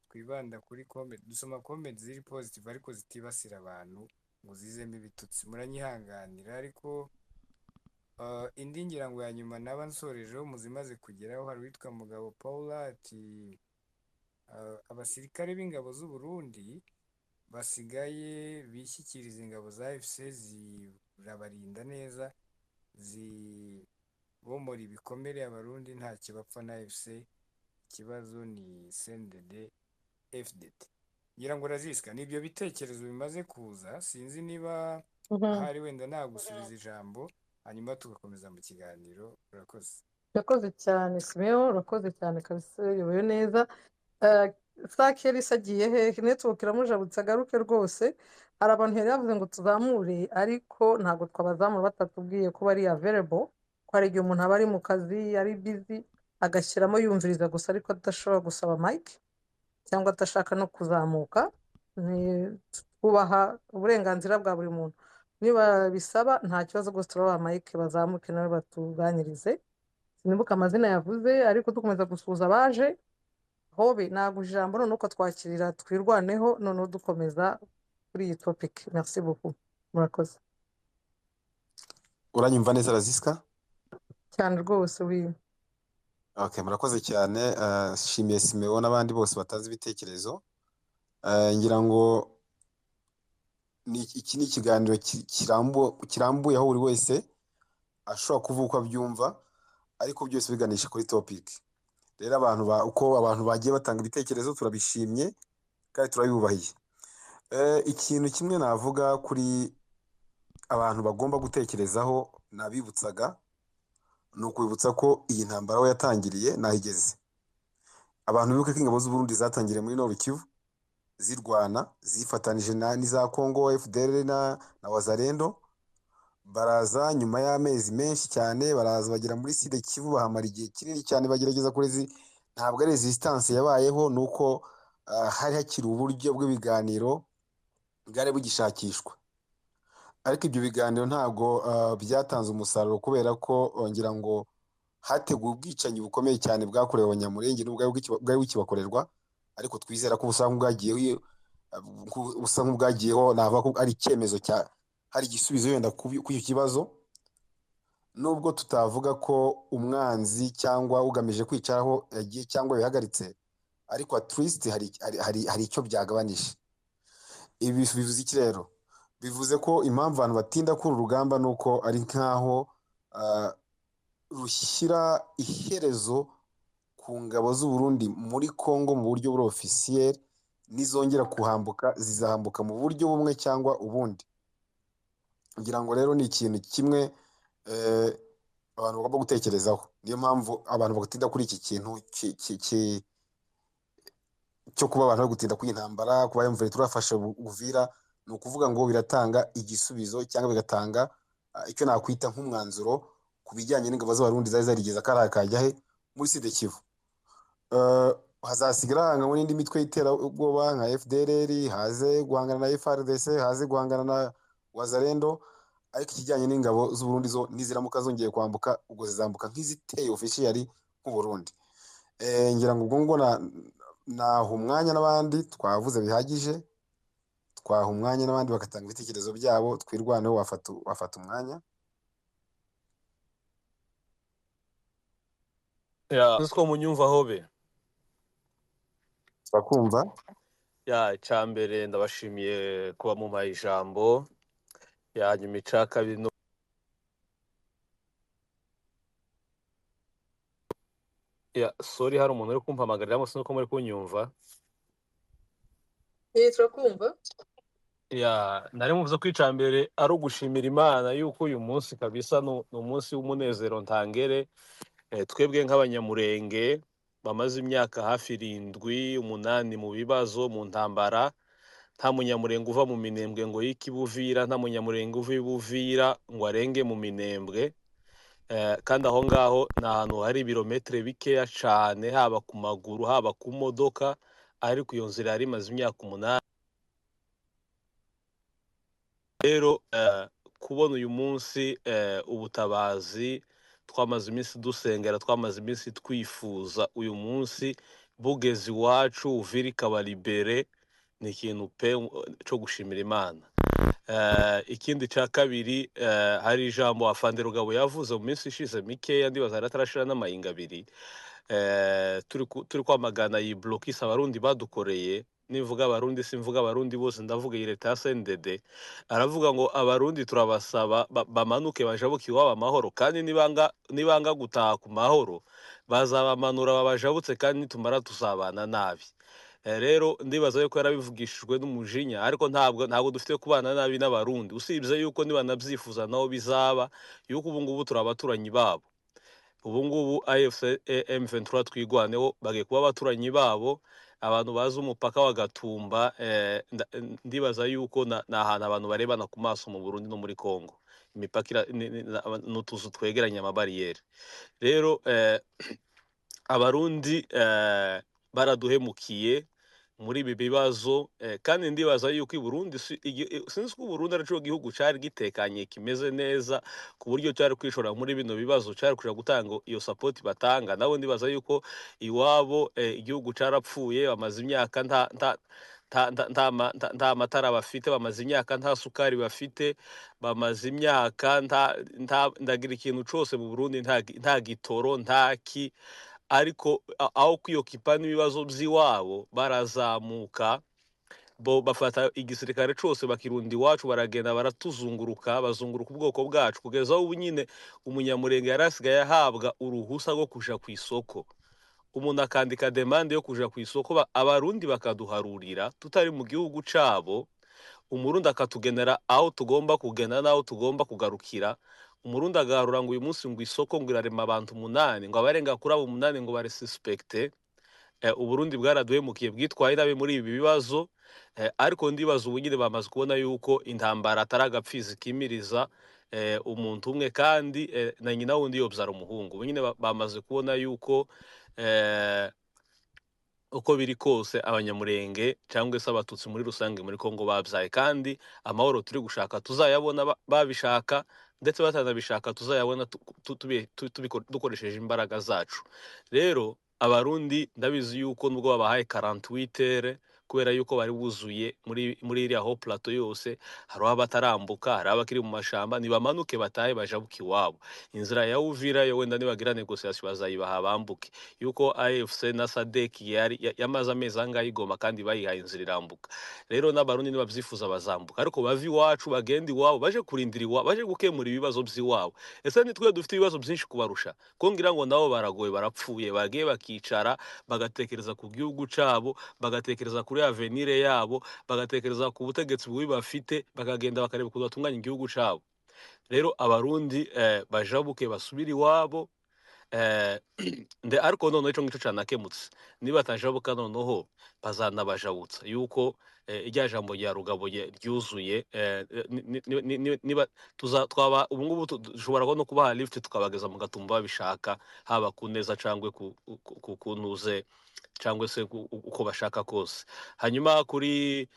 twibanda kuri comment dusoma comment ziri positive ariko zitibasira abantu ngo zizemo ibitutsi muranyihanganira ariko indi ngira ngo ya nyuma naba nsorejeho muzimaze kugeraho hari uwitwa Mugabo Paula ati abasirikare b'ingabo z'u Burundi basigaye bishyikiriza ingabo za AFC zirabarinda neza bomora ibikomere abarundi nta kibapfa na AFC ikibazo ni CNDD FDD ngira ngo Razisika nibyo bitekerezo bimaze kuza sinzi niba ahari wenda nagusubiza ijambo hanyuma tugakomeza mu kiganiro urakoze urakoze cyane Simeon urakoze cyane kabisa uyoboye neza Sakeri agiye hehe network iramujabutse agaruke rwose hari abantu yari yavuze ngo tuzamure ariko ntabwo twabazamura batatubwiye ko bari available ko hari igihe umuntu aba ari mu kazi ari busy agashyiramo yumviriza gusa ariko adashobora gusaba mic cyangwa adashaka no kuzamuka twubaha uburenganzira bwa buri muntu niba bisaba nta kibazo rwose turabaha mic bazamuke nawe batuganirize sinibuka amazina yavuze ariko dukomeza gusuhuza abaje hobe ntabwo ijambo noneho uko twakirira twirwaneho noneho dukomeza kuri iyi topic merci beaucoup murakoze uranyumva neza Razisika cyane rwose okay murakoze cyane shimiye Simeon n'abandi bose batanze ibitekerezo ngira ngo iki ni ikiganiro kirambuye aho buri wese ashobora kuvuga uko abyumva ariko byose biganisha kuri topic rero uko abantu bagiye batanga ibitekerezo turabishimye kandi turabiyubahiye ikintu kimwe navuga kuri abantu bagomba gutekerezaho nabibutsaga ni ukubibutsa ko iyi ntambara aho yatangiriye naho igeze abantu bibuke ko ingabo z'u Burundi zatangiriye muri Nord Kivu zirwana zifatanije n'iza Congo FDL na Wazalendo baraza nyuma y'amezi menshi cyane baraza bagera muri Sud Kivu bahamara igihe kinini cyane bagerageza kurezi ntabwo ari resistance yabayeho nuko hari hakiri uburyo bw'ibiganiro bwari bugishakishwa ariko ibyo biganiro ntabwo byatanze umusaruro kubera ko ngira ngo hateguwe ubwicanyi bukomeye cyane bwakorewe Abanyamulenge n'ubwo bwari bukibakorerwa ariko twizera ko ubusa nk'ubwagiyeho navuga ko ari icyemezo hari igisubizo wenda kuri icyo kibazo nubwo tutavuga ko umwanzi cyangwa ugamije kwicaraho yagiye cyangwa bihagaritse ariko at least hari icyo byagabanije ibi bivuze iki rero bivuze ko impamvu abantu batinda kuri uru rugamba ni uko ari nk'aho rushyira iherezo ku ngabo z'u Burundi muri Congo mu buryo buri ofisiyeri, nizongera kuhambuka zizahambuka mu buryo bumwe cyangwa ubundi. ngira ngo rero ni ikintu kimwe abantu bagomba gutekerezaho. Niyo mpamvu abantu batinda kuri iki kintu cyo kuba abantu bari gutinda kuri iyi ntambara, kuba M23 turafashe Uvira, ni ukuvuga ngo biratanga igisubizo cyangwa bigatanga icyo nakwita nk'umwanzuro ku bijyanye n'ingabo z'abarundi zari zarigeze akariya kajya he muri Sud Kivu. Hazasigara hanganywe n'indi mitwe y'iterabwoba nka FDLR, haze guhangana na FARDC, haze guhangana na Wazalendo, ariko ikijyanye n'ingabo z'u Burundi zo niziramuka zongeye kwambuka, ubwo zizambuka nk'iziteye officially nk'u Burundi. Ngira ngo ubwo ngo naha umwanya n'abandi, twavuze bihagije, twaha umwanya n'abandi bagatanga ibitekerezo byabo, twirwaneho. wafata umwanya. Nziko munyumva hobe Bakumva. Icyambere ndabashimiye kuba mumpaye ijambo. Nyuma icya kabiri sorry, hari umuntu uri kumpamagarira munsi nuko muri kunyumva. turakumva. Nari muvuze ko icambere ari ugushimira Imana yuko uyu munsi kabisa ni umunsi w'umunezero ntangere. Twebwe nk'abanyamurenge bamaze imyaka hafi 7-8 mu bibazo, mu ntambara, nta munyamurenge uva mu minembwe ngo y'ikibuvira, nta munyamurenge uva ibuvira ngo arenge mu minembwe. Kandi aho ngaho ni ahantu hari ibirometero bikeya cyane, haba ku maguru haba ku modoka, ariko iyo nzira yari imaze imyaka 8. Rero kubona uyu munsi ubutabazi twamaze iminsi dusengera, twamaze iminsi twifuza, uyu munsi bugeze iwacu, Uvira ikaba libere, ni ikintu pe cyo gushimira Imana. Ikindi cya kabiri, hari ijambo Afande Rugabo yavuze mu minsi ishize mikeya, ndibaza atarashira n'amayinga 2, turi kwamagana iyi blokisi abarundi badukoreye. Nivuga abarundi simvuga abarundi bose, ndavuga iyi leta ya CNDD. Aravuga ngo abarundi turabasaba bamanuke bajabuke iwabo amahoro, kandi nibanga gutaha ku mahoro bazabamanura babajabutse, kandi nitumara tuzabana nabi. Rero ndibaza yuko yarabivugishijwe n'umujinya, ariko ntabwo dufite kubana nabi n'abarundi, usibye yuko nibanabyifuza naho bizaba, yuko ubu ngubu turi abaturanyi babo. Ubu ngubu AFC M23 twigwaneho bagiye kuba abaturanyi babo. Abantu bazi umupaka wa Gatumba, ndibaza yuko na ahantu abantu barebana ku maso mu Burundi no muri Congo, imipaka n'utuzu twegeranya amabariyeri. Rero abarundi baraduhemukiye muri ibi bibazo, kandi ndibaza yuko i Burundi sinzi ko Burundi ari cyo gihugu cyari gitekanye kimeze neza ku buryo cyari kwishora muri bino bibazo, cyari kuja gutanga iyo support batanga. Nabo ndibaza yuko iwabo igihugu cyarapfuye, bamaze imyaka nta matara bafite, bamaze imyaka nta sukari bafite, bamaze imyaka ndagira ikintu cyose mu Burundi, nta gitoro, ntaki. Ariko aho kwiyokipa n'ibibazo by'iwabo, barazamuka bo bafata igisirikare cyose bakirunda iwacu, baragenda baratuzunguruka, bazunguruka ubwoko bwacu, kugeza ubu nyine umunyamurenge yarasigaye ahabwa uruhusa rwo kuja ku isoko. Umuntu akandika demande yo kuja ku isoko, abarundi bakaduharurira tutari mu gihugu cabo, umurundi akatugenera aho tugomba kugenda n'aho tugomba kugarukira. Umurundi agarura ngo uyu munsi ngo isoko ngo irarema abantu 8, ngo abarenga kuri abo 8 ngo bare suspecte. Uburundi bwaraduhemukiye, bwitwaye nabi muri ibi bibazo, ariko ndibaza ubu nyine bamaze kubona yuko intambara ataragapfizi kimiriza umuntu umwe, kandi na nyina wundi yobyara umuhungu. Ubu nyine bamaze kubona yuko uko biri kose abanyamurenge cyangwa se abatutsi muri rusange muri Kongo babyaye, kandi amahoro turi gushaka tuzayabona, babishaka ndetse batanabishaka tuzayabona dukoresheje imbaraga zacu. Rero abarundi ndabizi yuko nubwo babahaye 48 heures kubera yuko bari buzuye muri iriya ho plateau yose, hari abatarambuka, hari abakiri mu mashamba, nibamanuke batahe bajabuke iwabo. Inzira ya Uvira yo wenda nibagira negociation bazayibaha bambuke, yuko AFC na SADC yamaze amezi angahe igoma kandi bayihaye inzira irambuka. Rero n'abarundi nibavyifuza bazambuka, ariko bava iwacu bagenda iwabo, baje kurindira iwabo, baje gukemura ibibazo by'iwabo. Ese nitwe dufite ibibazo byinshi kubarusha? Ko ngira ngo nabo baragoye, barapfuye, bagiye bakicara bagatekereza ku gihugu cabo, bagatekereza kuri avenir yabo, bagatekereza ku butegetsi bubi bafite, bakagenda bakareba ukuntu batunganya igihugu cabo. Rero abarundi bajabuke basubira iwabo, ariko noneho ico ngico canakemutse, nibatajabuka noneho bazanabajabutsa yuko irya jambo rya Rugabo ryuzuye, niba twaba ubu ngubu dushobora no kubaha lift tukabageza mu Gatumba babishaka, haba ku neza cangwe kunuze cyangwa se uko bashaka kose. Hanyuma kuri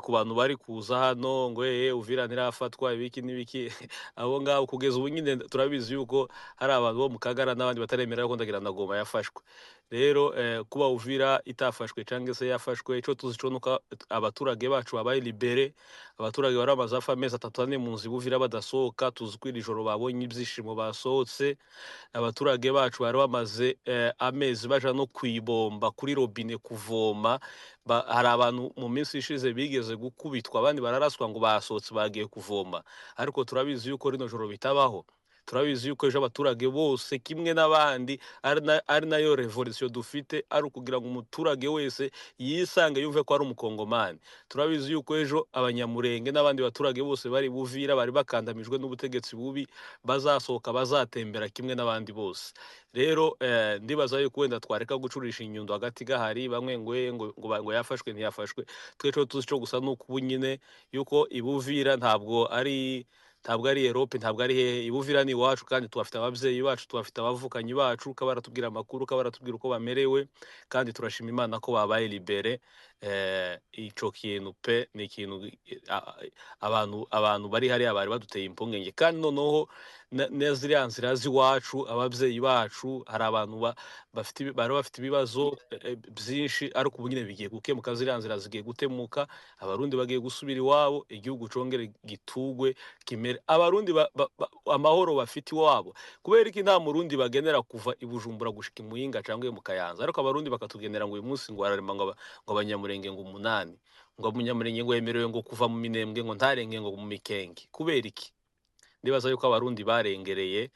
ku bantu bari kuza hano ngo Uvira ntirafatwa ibiki n'ibiki, abo ngabo kugeza ubu nyine turabizi yuko hari abantu bo mu Kagara n'abandi bataremera ko ndagira na Goma yafashwe. Rero kuba Uvira itafashwe cyangwa se yafashwe, ico tuzi cyo nuko abaturage bacu babaye libere, abaturage bari bamaze hafi amezi 3 ane mu nzi Uvira badasohoka, tuzi ko iri joro babonye ibyishimo basohotse. Abaturage bacu bari bamaze amezi baja no kwibomba kuri robine kuvoma. Hari abantu mu minsi ishize bigeze gukubitwa, abandi bararaswa ngo basohotse bagiye kuvoma, ariko turabizi yuko rino joro bitabaho. Turabizi yuko ejo abaturage bose kimwe n'abandi ari nayo revolution dufite, ari ukugira ngo umuturage wese yisange yumve ko ari umukongomani. Turabizi yuko ejo abanyamurenge n'abandi baturage bose bari Buvira bari bakandamijwe n'ubutegetsi bubi, bazasohoka bazatembera kimwe n'abandi bose. Rero ndibaza yuko wenda twareka gucurisha inyundo hagati gahari, bamwe ngo yafashwe ntiyafashwe. Tweco tuzi cyo gusa nuko nyine yuko ibuvira ntabwo ari Europe, ntabwo ari hehe. Ibuvira ni iwacu, kandi tubafite ababyeyi bacu, tubafite abavukanyi bacu, kabaratubwira amakuru, kabaratubwira uko bamerewe, kandi turashima Imana ko babaye libere. Ico kintu pe ni ikintu abantu bari hariya bari baduteye impungenge, kandi noneho neziriya nzira z'iwacu ababyeyi bacu, hari abantu bari bafite ibibazo byinshi, ariko ubu nyine bigiye gukemuka, ziriya nzira zigiye gutemuka, abarundi bagiye gusubira iwabo, igihugu congere gitugwe kimere, abarundi amahoro bafite iwabo. Kubera iki nta murundi bagenera kuva i Bujumbura gushika i Muyinga cyangwa mu Kayanza, ariko abarundi bakatugenera ngo uyu munsi ngo ararema ngo abanyamurenge ngo 8, ngo umunyamurenge ngo yemerewe ngo kuva mu Minembwe ngo ntarenge ngo mu Mikenge. Kubera iki? Ndibaza yuko abarundi barengereye,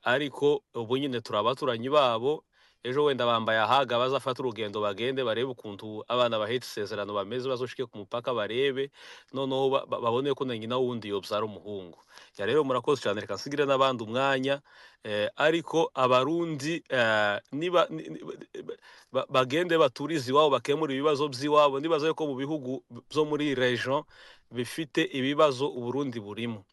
ariko ubu nyine turabaturanyi babo. Ejo wenda bambaye ahaga bazafata urugendo bagende barebe ukuntu abana bahetse isezerano bameze, bazoshike ku mupaka barebe, noneho babone ko nyina wundi yobyara umuhungu. Ya rero murakoze cyane, reka nsigire n'abandi umwanya, ariko abarundi niba bagende baturize iwabo, bakemura ibibazo by'iwabo. Ndibaza yuko mu bihugu byo muri region bifite ibibazo Uburundi burimo.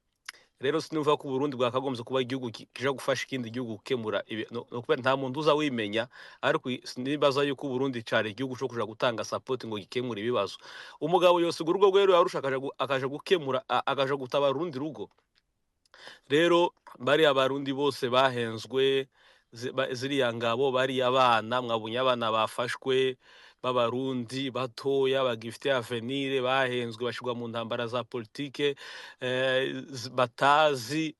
Rero sinumva ko Burundi bwakagombye kuba igihugu kija gufasha ikindi gihugu gukemura no kubera nta muntu uza wimenya, ariko nibaza yuko Burundi cyari igihugu cyo kuja gutanga support ngo gikemura ibibazo. Umugabo yose urugo rwero yarusha akaja gukemura, akaja gutabara urundi rugo. Rero bari abarundi bose bahenzwe, ziriya ngabo bari abana, mwabunye abana bafashwe b'abarundi batoya bagifite avenir, bahenzwe bashirwa mu ntambara za politike, batazi,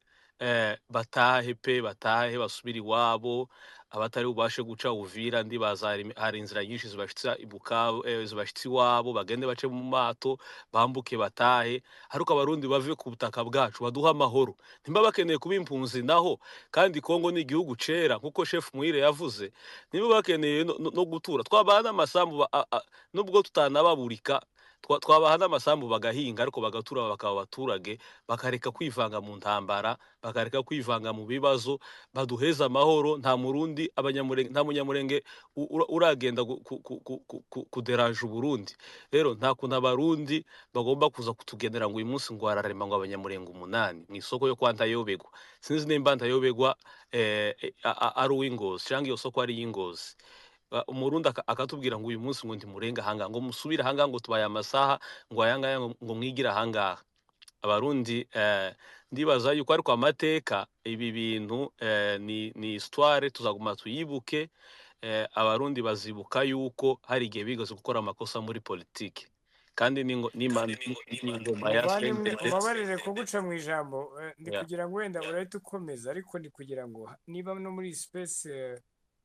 batahe basubira iwabo. Abatari ubashe guca Uvira ndibaza hari inzira nyinshi zibashitsa Bukavu, zibashitsa iwabo, bagende bace mu mato bambuke batahe, ariko abarundi bave ku butaka bwacu baduha amahoro. Nimba bakeneye kuba impunzi naho, kandi Kongo ni igihugu cera nkuko Chef Muhire yavuze, nimba bakeneye no gutura, twabaha n'amasambu nubwo tutanababurika, twabaha n'amasambu bagahinga, ariko bagatura bakaba abaturage, bakareka kwivanga mu ntambara, bakareka kwivanga mu bibazo, baduheza amahoro. Nta murundi nta munyamurenge uragenda kuderaje Uburundi. Rero nta kuntu abarundi bagomba kuza kutugenera ngo uyu munsi ngo ararema ngo abanyamurenge 8 mu isoko yo kwa Ntayobegwa. Sinzi nimba Ntayobegwa ari uw'Ingozi cyangwa iyo soko ari y'Ingozi. Umurundi akatubwira ngo uyu munsi ngo ndimurenga hanga, ngo musubira hanga, ngo tubaye amasaha ngo ayangaya ngo mwigira hanga. Abarundi ndibaza yuko ariko amateka ibi bintu ni histoire tuzaguma tuyibuke, abarundi bazibuka yuko hari igihe bigeze gukora amakosa muri politiki kandi n'ingoma ya muvandimwe sendede. umbabarire kuguca mu ijambo ndi Yeah. kugira ngo wenda urahita ukomeza ariko ndi kugira ngo niba no muri space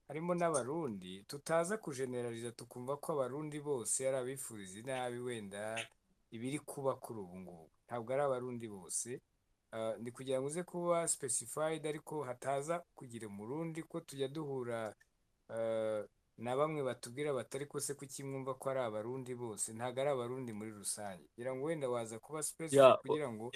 harimo n'abarundi tutaza kujeneraliza tukumva ko abarundi bose ari abifuriza inabi wenda ibiri kuba kuri ubu ngubu ntabwo ari abarundi bose. Ndi kugira ngo uze kuba specified ariko hataza kugira umurundi ko tujya duhura na bamwe batubwira batari ko se kuki mwumva ko ari abarundi bose ntabwo ari abarundi muri rusange kugira ngo wenda waza kuba specific Yeah. kugira ngo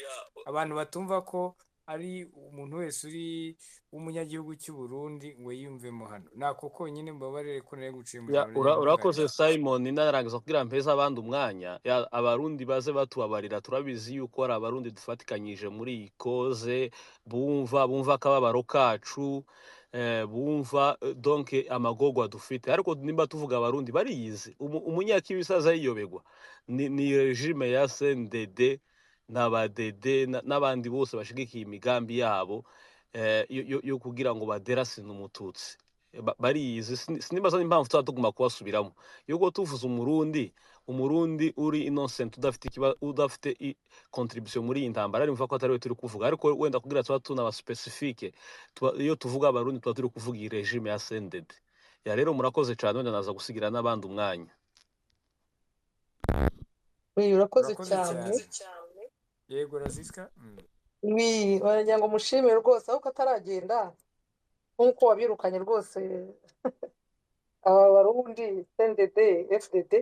abantu batumva ko ari umuntu wese uri w'umunyagihugu cy'u Burundi ngo yiyumvemo hano nako konyine mbabarire ko nari guciye mu Yeah, ijambo urakoze Simon, narangiza kugira mpeza abandi umwanya. Abarundi baze batubabarira, turabizi yuko ari abarundi dufatikanyije muri iyi koze, bumva akababaro kacu, bumva donc amagorwa dufite. Ariko nimba tuvuga abarundi bariyizi, umunyakibi saza yiyobegwa ni regime ya CNDD n'abadede n'abandi bose bashigikiye imigambi yabo yo kugira ngo baderasine umututsi. Bariyizi, sinibaza n'impamvu tuba tuguma kubasubiramo. Yuko tuvuze umurundi uri innocent udafite contribution muri iyi ntambara ari mva ko atari we turi kuvuga, ariko wenda kugira tuba tunaba specifique iyo tuvuga abarundi tuba turi kuvuga iyi regime ya CNDD. Ya rero murakoze cyane, wenda naza gusigira n'abandi umwanya. urakoze urakoze cyane cyane yego Raziska. wagira ngo mushimire rwose ahubwo ataragenda nk'uko wabirukanye rwose aba barundi CNDD FDD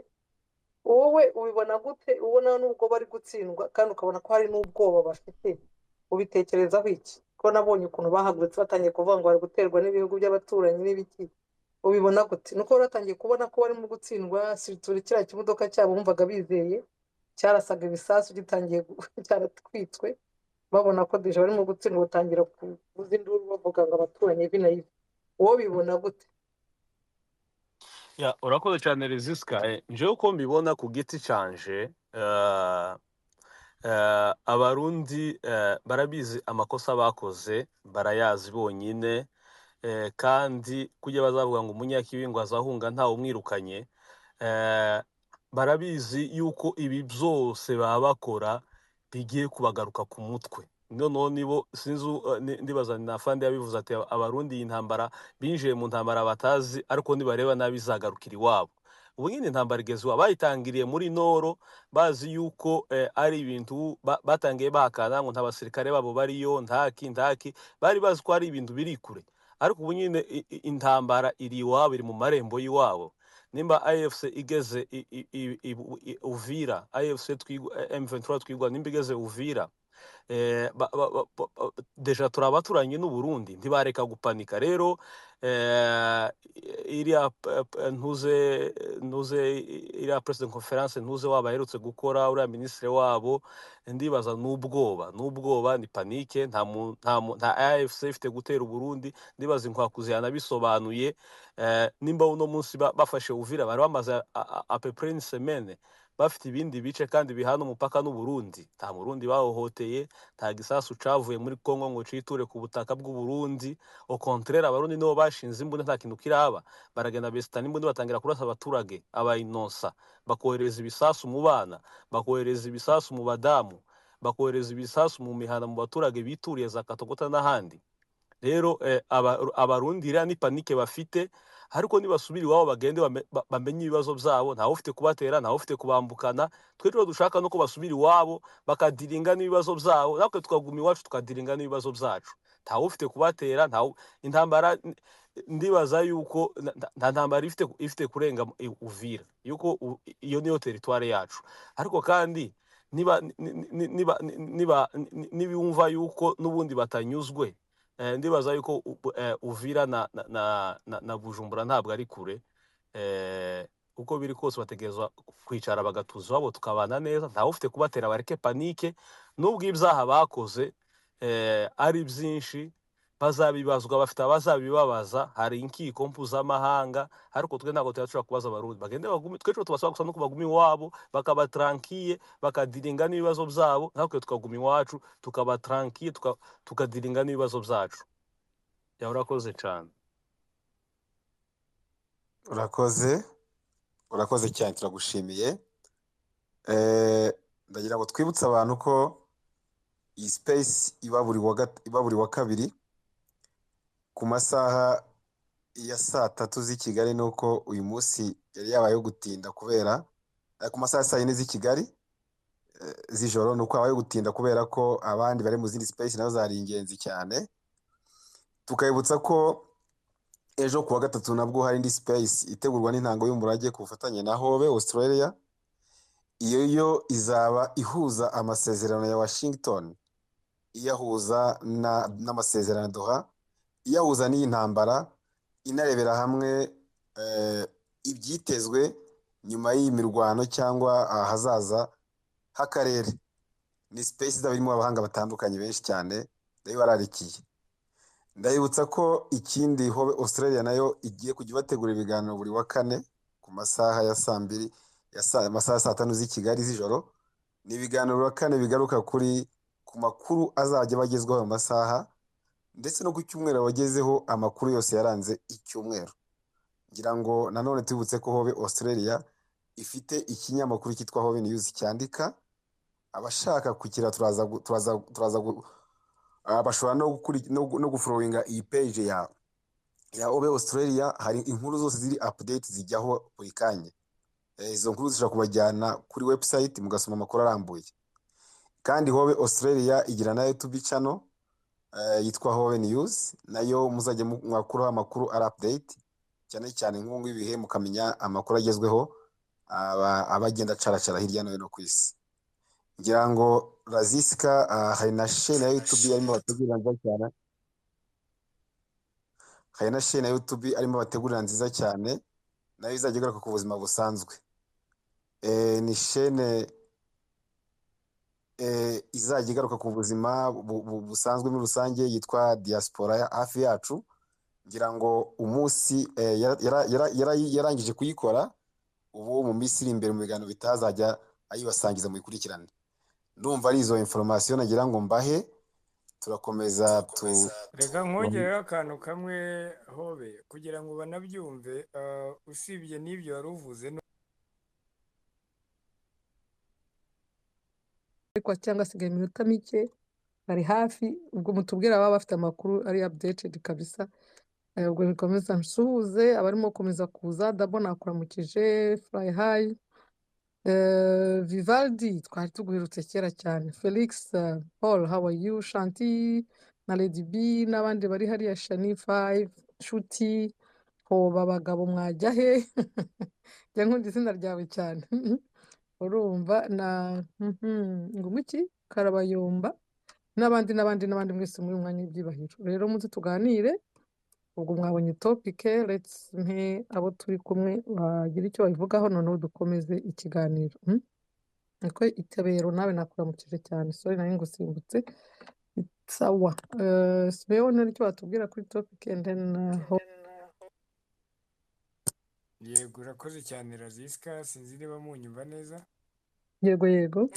wowe ubibona gute ubona nubwo bari gutsindwa kandi ukabona ko hari n'ubwoba bafite ubitekerezaho iki ko nabonye ukuntu bahagurutse batangiye kuvuga ngo bari guterwa n'ibihugu by'abaturanyi n'ibiki ubibona gute nuko baratangiye kubona ko barimo gutsindwa siritura kiriya kimodoka cyabo bumvaga bizeye cyarasaga ibisasu gitangiye cyaratwitswe babona ko deje barimo gutsindwa batangira kuvuza induru bavuga ngo abaturanyi ibi na ibi wowe bibona gute? Ya, urakoze cyane Reziska. Njewe uko mbibona ku giti canje, abarundi barabizi amakosa bakoze, barayazi bonyine, kandi kujya bazavuga ngo umunyakibi ngo azahunga ntawe umwirukanye, barabizi yuko ibi byose baba bakora bigiye kubagaruka ku mutwe. Noneho nibo sinzi ndibaza na fandi yabivuze ati abarundi iyi ntambara binjiye mu ntambara batazi, ariko nibareba nabi izagarukira iwabo. Ubu nyine intambara igeze iwabo, bayitangiriye muri Noro bazi yuko ari ibintu batangiye bahakana ngo nta basirikare babo bariyo ntaki bari bazi ko ari ibintu biri kure, ariko ubu nyine intambara iri iwabo, iri mu marembo y'iwabo. Nimba AFC igeze Uvira, AFC M23 twigwa nimba igeze Uvira, deja turabaturanye n'u Burundi, ntibareka gupanika. Rero iriya iriya president conference waba aherutse gukora uriya minisitiri wabo, ndibaza n'ubwoba ni panike. Nta AFC ifite gutera u Burundi, ndibaza inkwakuzi yanabisobanuye. Nimba uno munsi bafashe Uvira, bari bamaze à peu près une semaine bafite ibindi bice kandi bihana umupaka n'u Burundi. Nta Murundi bahohoteye, nta gisasu cavuye muri Kongo ngo citure ku butaka bw'u Burundi. Au contraire, abarundi nibo bashinze imbunda, nta kintu kiraba. Baragenda besitana imbunda batangira kurasa abaturage, abayinonsa, bakohereza ibisasu mu bana, bakohereza ibisasu mu badamu, bakohereza ibisasu mu mihana mu baturage bituriye za Katogota n'ahandi. Rero abarundi iriya ni panike bafite, ariko nibasubira iwabo bagende bamenye ibibazo byabo, ntawe ufite kubatera, ntawe ufite kubambukana. Twe rero dushaka no ko basubira iwabo bakadiringa n'ibibazo byabo, natwe tukaguma iwacu tukadiringa n'ibibazo byacu. Ntawe ufite kubatera, intambara ndibaza yuko nta ntambara ifite kurenga Uvira, yuko iyo niyo teritware yacu. Ariko kandi niba yuko n'ubundi batanyuzwe, ndibaza yuko Uvira na Bujumbura ntabwo ari kure. Uko biri kose bategerezwa kwicara bagatuza iwabo tukabana neza, ntawe ufite kubatera, bareke panike. Nubwo ibyaha bakoze ari byinshi, bazabibazwa, bafite abazabibabaza, hari inkiko mpuzamahanga, ariko twe ntabwo turashobora kubaza abarundi. Bagende bagume, twe tubasaba gusa no kubaguma iwabo, bakaba tranquille, bakadiringa n'ibibazo byabo, natwe tukaguma iwacu tukaba tranquille, tukadiringa n'ibibazo byacu. Ya, urakoze cyane. urakoze urakoze cyane turagushimiye. Eh, ndagira ngo twibutse abantu ko iyi space iba buri wa kabiri ku masaha ya saa tatu z'i Kigali, nuko uyu munsi yari yabayeho gutinda kubera ku masaha ya saa yine z'i Kigali z'ijoro, nuko habayeho gutinda kubera ko abandi bari mu zindi space nazo zari ingenzi cyane. Tukabibutsa ko ejo kuwa gatatu nabwo hari indi space itegurwa n'intango y'umurage ku bufatanye na Hobe Australia. Iyo yo izaba ihuza amasezerano ya Washington, iyahuza n'amasezerano ya Doha, iyahuza n'iyi ntambara, inarebera hamwe ibyitezwe nyuma y'iyi mirwano cyangwa ahazaza h'akarere. Ni space izaba irimo abahanga batandukanye benshi cyane, ndayibararikiye. Ndabibutsa ko ikindi Hobe Australia nayo igiye kujya ibategura ibiganiro buri wa kane ku masaha ya saa mbiri amasaha ya saa tanu z'i Kigali z'ijoro. Ni ibiganiro buri wa kane bigaruka ku makuru azajya bagezwaho mu masaha, ndetse no ku cyumweru bagezeho amakuru yose yaranze icyumweru. Ngira ngo nanone tubutse ko Hobe Australia ifite ikinyamakuru cyitwa Hobe News cyandika. Abashaka kukira bashobora no gufollowinga iyi page ya Hobe Australia. Hari inkuru zose ziri update zijyaho buri kanya. Izo nkuru zishobora kubajyana kuri website mugasoma amakuru arambuye. Kandi Hobe Australia igira na YouTube channel yitwa Hobe News, nayo muzajya mwakuraho amakuru ari update cyane cyane nk'ubu ibihe, mukamenya amakuru agezweho abagenda caracara hirya no hino ku isi. Ngira ngo Raziska hari na chaîne ya YouTube arimo bategurira nziza cyane, hari na chaîne ya YouTube arimo bategurira nziza cyane, nayo izajya igaruka ku buzima busanzwe. Ni chaîne izajya igaruka ku buzima busanzwe muri rusange, yitwa Diaspora ya hafi yacu. Ngira ngo umunsi yarangije kuyikora, ubu mu minsi iri imbere mu biganiro bitazajya ayibasangiza mu ikurikirane. Ndumva ari izo information nagira ngo mbahe. Turakomeza reka nkongereho akantu kamwe Hobe kugira ngo banabyumve. Usibye n'ibyo wari uvuze ariko cyangwa asigaye iminota mike, ari hafi. ubwo mutubwira ababa bafite amakuru ari updated kabisa. ubwo bikomeza nsuhuze abarimo gukomeza kuza. Dabo nakuramukije, Fly High, Vivaldi twari tuguherutse kera cyane, Felix, Paul, how are you, Shanti na Lady B n'abandi bari hariya, Shani 5, Nshuti, Hoba, abagabo mwajya he? njya nkunda izina ryawe cyane. urumva na ngumuki Karabayomba n'abandi mwese muri umwanya w'ibyubahiro. Rero muze tuganire. ubwo mwabonye topic, let's mpe abo turi kumwe bagira icyo babivugaho, noneho dukomeze ikiganiro. niko itabero nawe nakuramukije cyane, sorry nari ngusimbutse. Sawa. Simeon hari icyo watubwira kuri topic and then yego urakoze cyane Raziska, sinzi niba munyumva neza. yego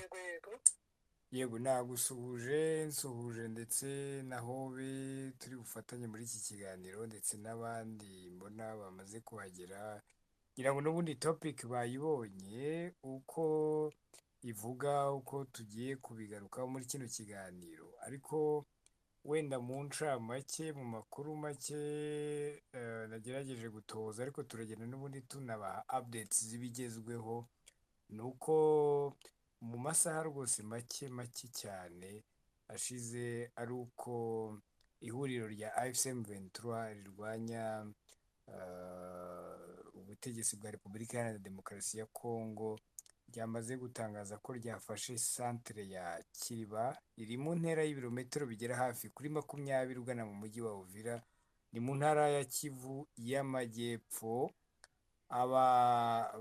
Yego nagusuhuje, nsuhuje ndetse na Hobe turi bufatanye muri iki kiganiro, ndetse n'abandi mbona bamaze kuhagera. Ngira ngo n'ubundi topic bayibonye uko ivuga, uko tugiye kubigarukaho muri kino kiganiro, ariko wenda mu ncamake, mu makuru make nagerageje gutoza, ariko turagenda n'ubundi tunabaha updates z'ibigezweho. ni uko mu masaha rwose make cyane ashize, ari uko ihuriro rya AFC M23 rirwanya ubutegetsi bwa Repubulika Iharanira Demokarasi ya Kongo ryamaze gutangaza ko ryafashe santere ya Kiriba, iri mu ntera y'ibirometero bigera hafi kuri 20 ugana mu mujyi wa Uvira, ni mu ntara ya Kivu y'Amajyepfo.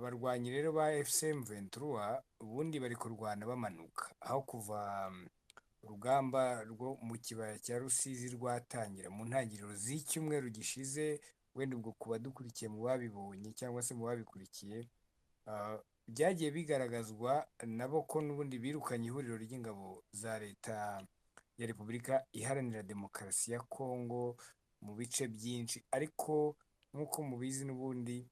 Barwanyi rero ba AFC M23 ubundi bari kurwana bamanuka, aho kuva urugamba rwo mu kibaya cya Rusizi rwatangira mu ntangiriro z'icyumweru gishize. Wenda ubwo kuba dukurikiye mu babibonye cyangwa se mu babikurikiye, byagiye bigaragazwa nabo ko n'ubundi birukanye ihuriro ry'ingabo za leta ya Repubulika Iharanira Demokarasi ya Kongo mu bice byinshi, ariko nk'uko mubizi n'ubundi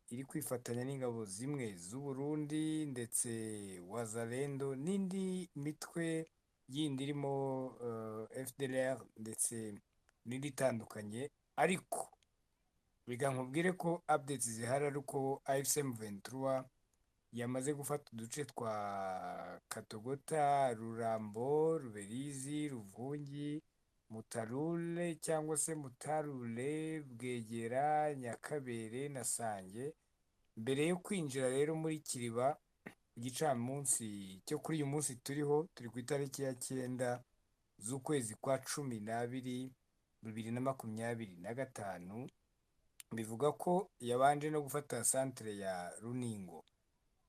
iri kwifatanya n'ingabo zimwe z'u Burundi ndetse Wazalendo n'indi mitwe yindi irimo FDLR ndetse n'indi itandukanye, ariko biga nkubwire ko updates zihari ari uko AFCM 23 yamaze gufata uduce twa Katogota, Rurambo, Ruberizi, Ruvungi, Mutarule cyangwa se Mutarure, Bwegera, Nyakabere na Sange. Mbere yo kwinjira rero muri Kiriba igicamunsi cyo kuri uyu munsi turi ku itariki ya 9 z'ukwezi kwa 12 2025, bivuga ko yabanje no gufata santere ya Runingo.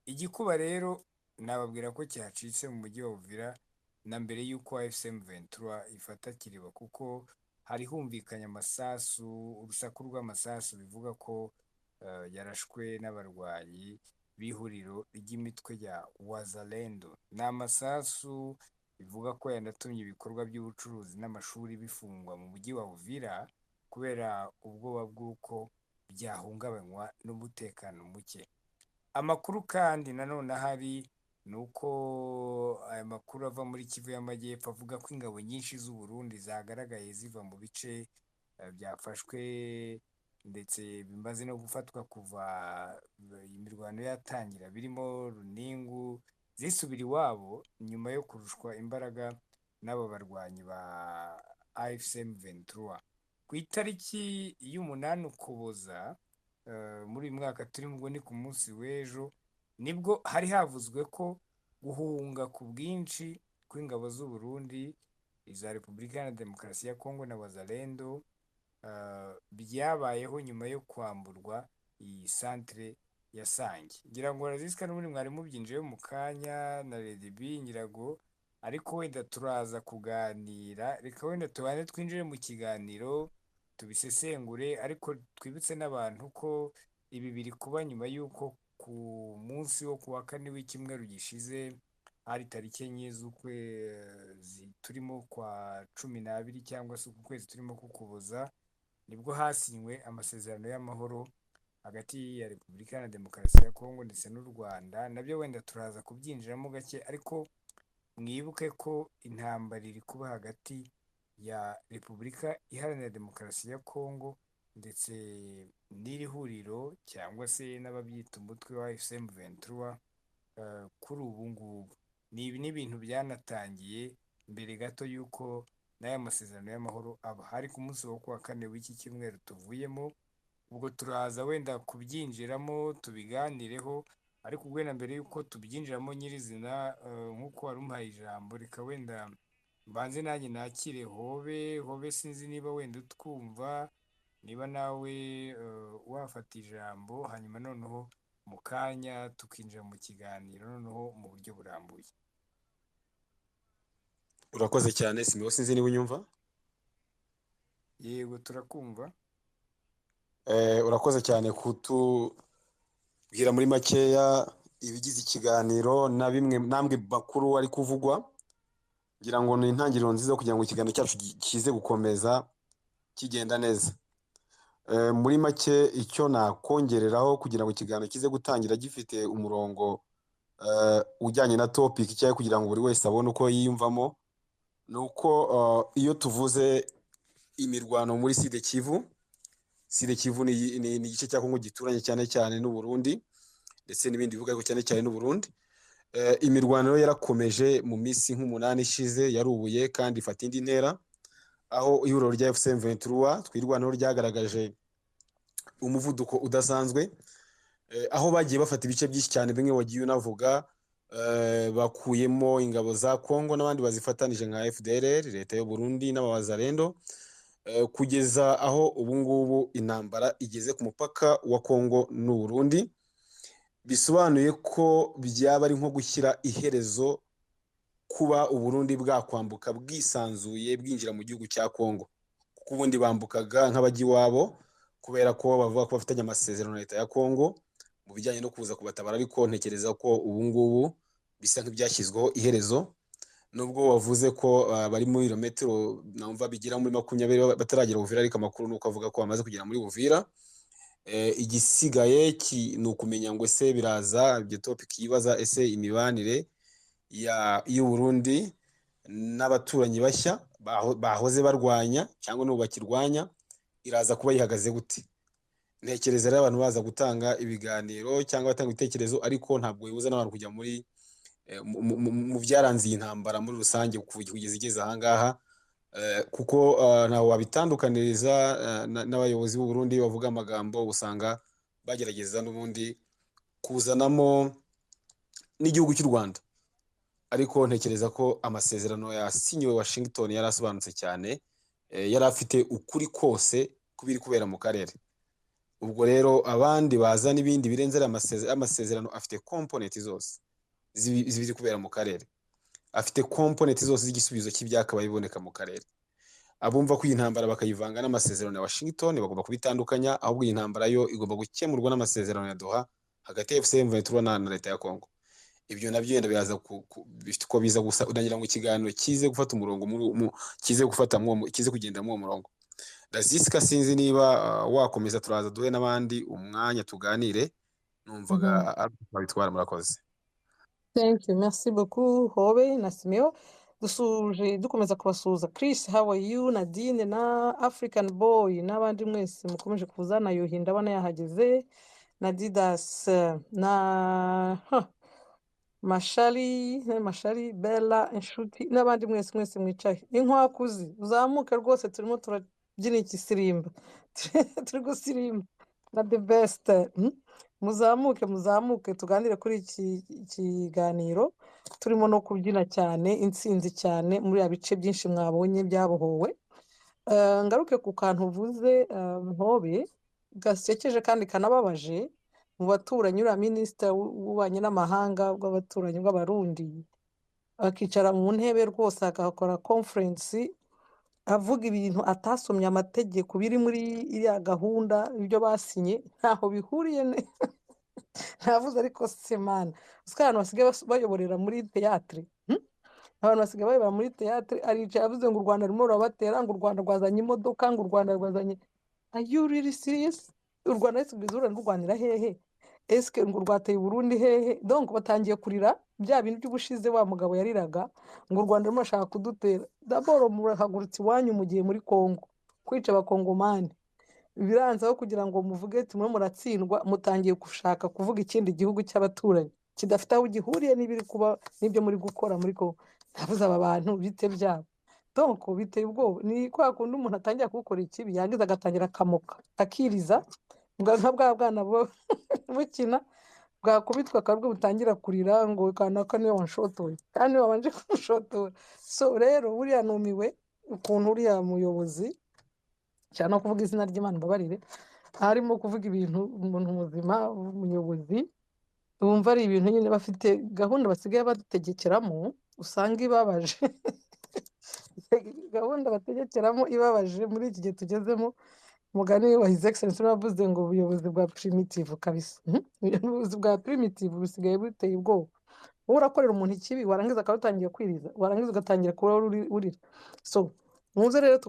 Igikuba rero nababwira ko cyacitse mu mujyi wa Uvira na mbere y'uko AFCM 23 ifata Kiriba, kuko hari humvikanye amasasu, urusaku rw'amasasu bivuga ko yarashwe n'abarwanyi b'ihuriro ry'imitwe ya Wazalendo. Ni amasasu bivuga ko yanatumye ibikorwa by'ubucuruzi n'amashuri bifungwa mu mujyi wa Uvira kubera ubwoba bw'uko byahungabanywa n'umutekano muke. Amakuru kandi nanone ahari ni uko aya makuru ava muri Kivu y'Amajyepfo avuga ko ingabo nyinshi z'u Burundi zagaragaye ziva mu bice byafashwe ndetse bimaze no gufatwa kuva imirwano yatangira, birimo Runingu, zisubira iwabo nyuma yo kurushwa imbaraga n'aba barwanyi ba AFCM 23. Ku itariki y'8 Ukuboza muri uyu mwaka turimo, ubwo ni ku munsi w'ejo, nibwo hari havuzwe ko guhunga ku bwinshi kw'ingabo z'u Burundi, iza Repubulika Iharanira Demokarasi ya Kongo na Wazalendo byabayeho nyuma yo kwamburwa iyi santere ya Sange. Ngira ngo Razisika n'ubundi mwari mubyinjiyeho mu kanya na Redibi Nyirago, ariko wenda turaza kuganira, reka wenda tubane twinjire mu kiganiro tubisesengure, ariko twibutse n'abantu ko ibi biri kuba nyuma y'uko ku munsi wo kuwa 4 w'icyumweru gishize, hari tariki 9 z'ukwezi turimo kwa 12 cyangwa se uku kwezi turimo kukuboza, nibwo hasinywe amasezerano y'amahoro hagati ya Repubulika Iharanira Demokarasi ya Kongo ndetse n'u Rwanda. Nabyo wenda turaza kubyinjiramo gake, ariko mwibuke ko intambara iri kuba hagati ya Repubulika Iharanira Demokarasi ya Kongo ndetse n'iri huriro cyangwa se n'ababyita umutwe wa AFCM 23 kuri ubu ngubu. Ni ibintu byanatangiye mbere gato y'uko n'aya masezerano y'amahoro aba. Hari ku munsi wo kuwa 4 w'iki cyumweru tuvuyemo, ubwo turaza wenda kubyinjiramo tubiganireho, ariko wenda mbere y'uko tubyinjiramo nyirizina, nk'uko wari umuhaye ijambo, reka wenda mbanze nanjye nakire Hobe, sinzi niba wenda utwumva, niba nawe wafata ijambo, hanyuma noneho mu kanya tukinjira mu kiganiro noneho mu buryo burambuye. Urakoze cyane Simeo, sinzi niba unyumva. Yego turakumva. Urakoze cyane kutubwira muri makeya ibigize ikiganiro na bimwe nambwe bakuru ari kuvugwa. Ngira ngo ni intangiriro nziza kugira ngo ikiganiro cyacu kize gukomeza kigenda neza. Muri make icyo nakongereraho kugira ngo ikiganiro kize gutangira gifite umurongo ujyanye na topic cyangwa kugira ngo buri wese abone uko yiyumvamo, nuko iyo tuvuze imirwano muri Sud Kivu ni igice cya Kongo gituranye cyane cyane n'u Burundi ndetse n'ibindi bivuga ko cyane cyane n'u Burundi. Imirwano yarakomeje mu minsi nk'umunani ishize, yarubuye kandi ifata indi ntera, aho ihuriro rya AFCM 23 twirwanaho ryagaragaje umuvuduko udasanzwe, aho bagiye bafata ibice byinshi cyane, bimwe wagiye unavuga, bakuyemo ingabo za Kongo n'abandi bazifatanije nka FDLR, leta y'u Burundi n'abazalendo, kugeza aho ubu ngubu intambara igeze ku mupaka wa Kongo n'u Burundi. Bisobanuye ko byaba ari nko gushyira iherezo kuba u Burundi bwakwambuka bwisanzuye bwinjira mu gihugu cya Kongo, kuko ubundi bambukaga nk'abajyi wabo kubera ko bavuga ko bafitanye amasezerano na leta ya Kongo mu bijyanye no kuza kubatabara, ariko ntekereza ko ubu ngubu bisa nk'ibyashyizweho iherezo, nubwo wavuze ko bari muri kilometero namva bigira muri 20 bataragera Uvira, ariko amakuru nuko avuga ko bamaze kugera muri Uvira. igisigaye ni ukumenya ngo ese biraza ibyo topic yibaza ese imibanire y'u Burundi n'abaturanyi bashya bahoze barwanya cyangwa n'ubu bakirwanya iraza kuba yihagaze gute. Ntekereza rero abantu baza gutanga ibiganiro cyangwa batanga ibitekerezo, ariko ntabwo bibuza n'abantu kujya mu byaranze iyi ntambara muri rusange kugeza igeze ahangaha, kuko ntawe wabitandukaniriza n'abayobozi b'u Burundi bavuga amagambo, usanga bagerageza n'ubundi kuzanamo n'igihugu cy'u Rwanda. Ariko ntekereza ko amasezerano yasinyiwe Washington yari asobanutse cyane, yari afite ukuri kose kubiri kubera mu karere. Ubwo rero abandi baza n'ibindi birenze amasezerano afite component zose zibiri kubera mu karere, afite component zose z'igisubizo cy'ibyakabaye biboneka mu karere. Abumva ko iyi ntambara bakayivanga n'amasezerano ya Washington bagomba kubitandukanya, ahubwo iyi ntambara yo igomba gukemurwa n'amasezerano ya Doha hagati ya FCM23 na leta ya Kongo. Ibyo nabyo yenda biraza bifite uko biza gusa, udangira ngo ikiganiro kize gufata umurongo kize kugenda mu murongo. Lazisika sinzi niba wakomeza, turaza duhe n'abandi umwanya tuganire, numvaga babitwara. Murakoze. Thank you, merci beaucoup Hobe na Simeo. Dukomeza kubasuhuza. Chris, how are you? Nadine na African Boy n'abandi mwese mukomeje kuza, na Yuhi ndabona yahageze, na Didas na Mashari Bella inshuti n'abandi mwese mwicaye. Inkwakuzi uzamuke rwose, turimo turabyina ikisirimba turi gusirimba na the best. Muzamuke tuganire kuri iki kiganiro, turimo no kubyina cyane intsinzi cyane muri ya bice byinshi mwabonye byabohowe. Ngaruke ku kantu uvuze Hobe, gasekeje kandi kanababaje mu baturanyi, uriya minisita w'ububanyi n'amahanga bw'abaturanyi bw'abarundi akicara mu ntebe rwose agakora conference avuga ibintu atasomye amategeko biri muri iriya gahunda, ibyo basinye ntaho bihuriye ntavuze. Ariko semana usika abantu basigaye bayoborera muri teatre, abantu basigaye bayobora muri teatre, aricaye avuze ngo u Rwanda rurimo rurabatera, ngo u Rwanda rwazanye imodoka, ngo u Rwanda rwazanye. Are you really serious? U Rwanda rurwanira hehe? Eske ngo rwateye Burundi hehe? Donc batangiye kurira bya bintu by'ubushize wa mugabo yariraga ngo u Rwanda rurimo rushaka kudutera. D'abord murahagurutse iwanyu mu gihe muri Kongo kwica abakongomani, biranzaho kugira ngo muvuge tumwe muratsindwa, mutangiye gushaka kuvuga ikindi gihugu cy'abaturanyi kidafite aho gihuriye n'ibiri kuba n'ibyo muri gukora muri Kongo. Ndavuze aba bantu bite byabo, donc biteye ubwoba. Ni kwa kundi umuntu atangira gukora ikibi yangiza agatangira akamoka akiriza nka bwa bwana bukina bwakubitwa akabwe butangira kurira ngo kanaka niwe wanshotoye kandi wabanje kumushotora. So rero buriya numiwe ukuntu uriya muyobozi cyane no kuvuga izina ry'Imana mbabarire, harimo kuvuga ibintu umuntu muzima umuyobozi wumva ari ibintu nyine bafite gahunda basigaye bategekeramo, usanga ibabaje gahunda bategekeramo ibabaje muri iki gihe tugezemo. Umugani wa His Excellency navuze ngo ubuyobozi bwa primitive kabisa. Ubuyobozi bwa primitive busigaye buteye ubwoba. Wowe urakorera umuntu ikibi warangiza akarutangiye kwiriza, warangiza ugatangira kuba urira. So muze rero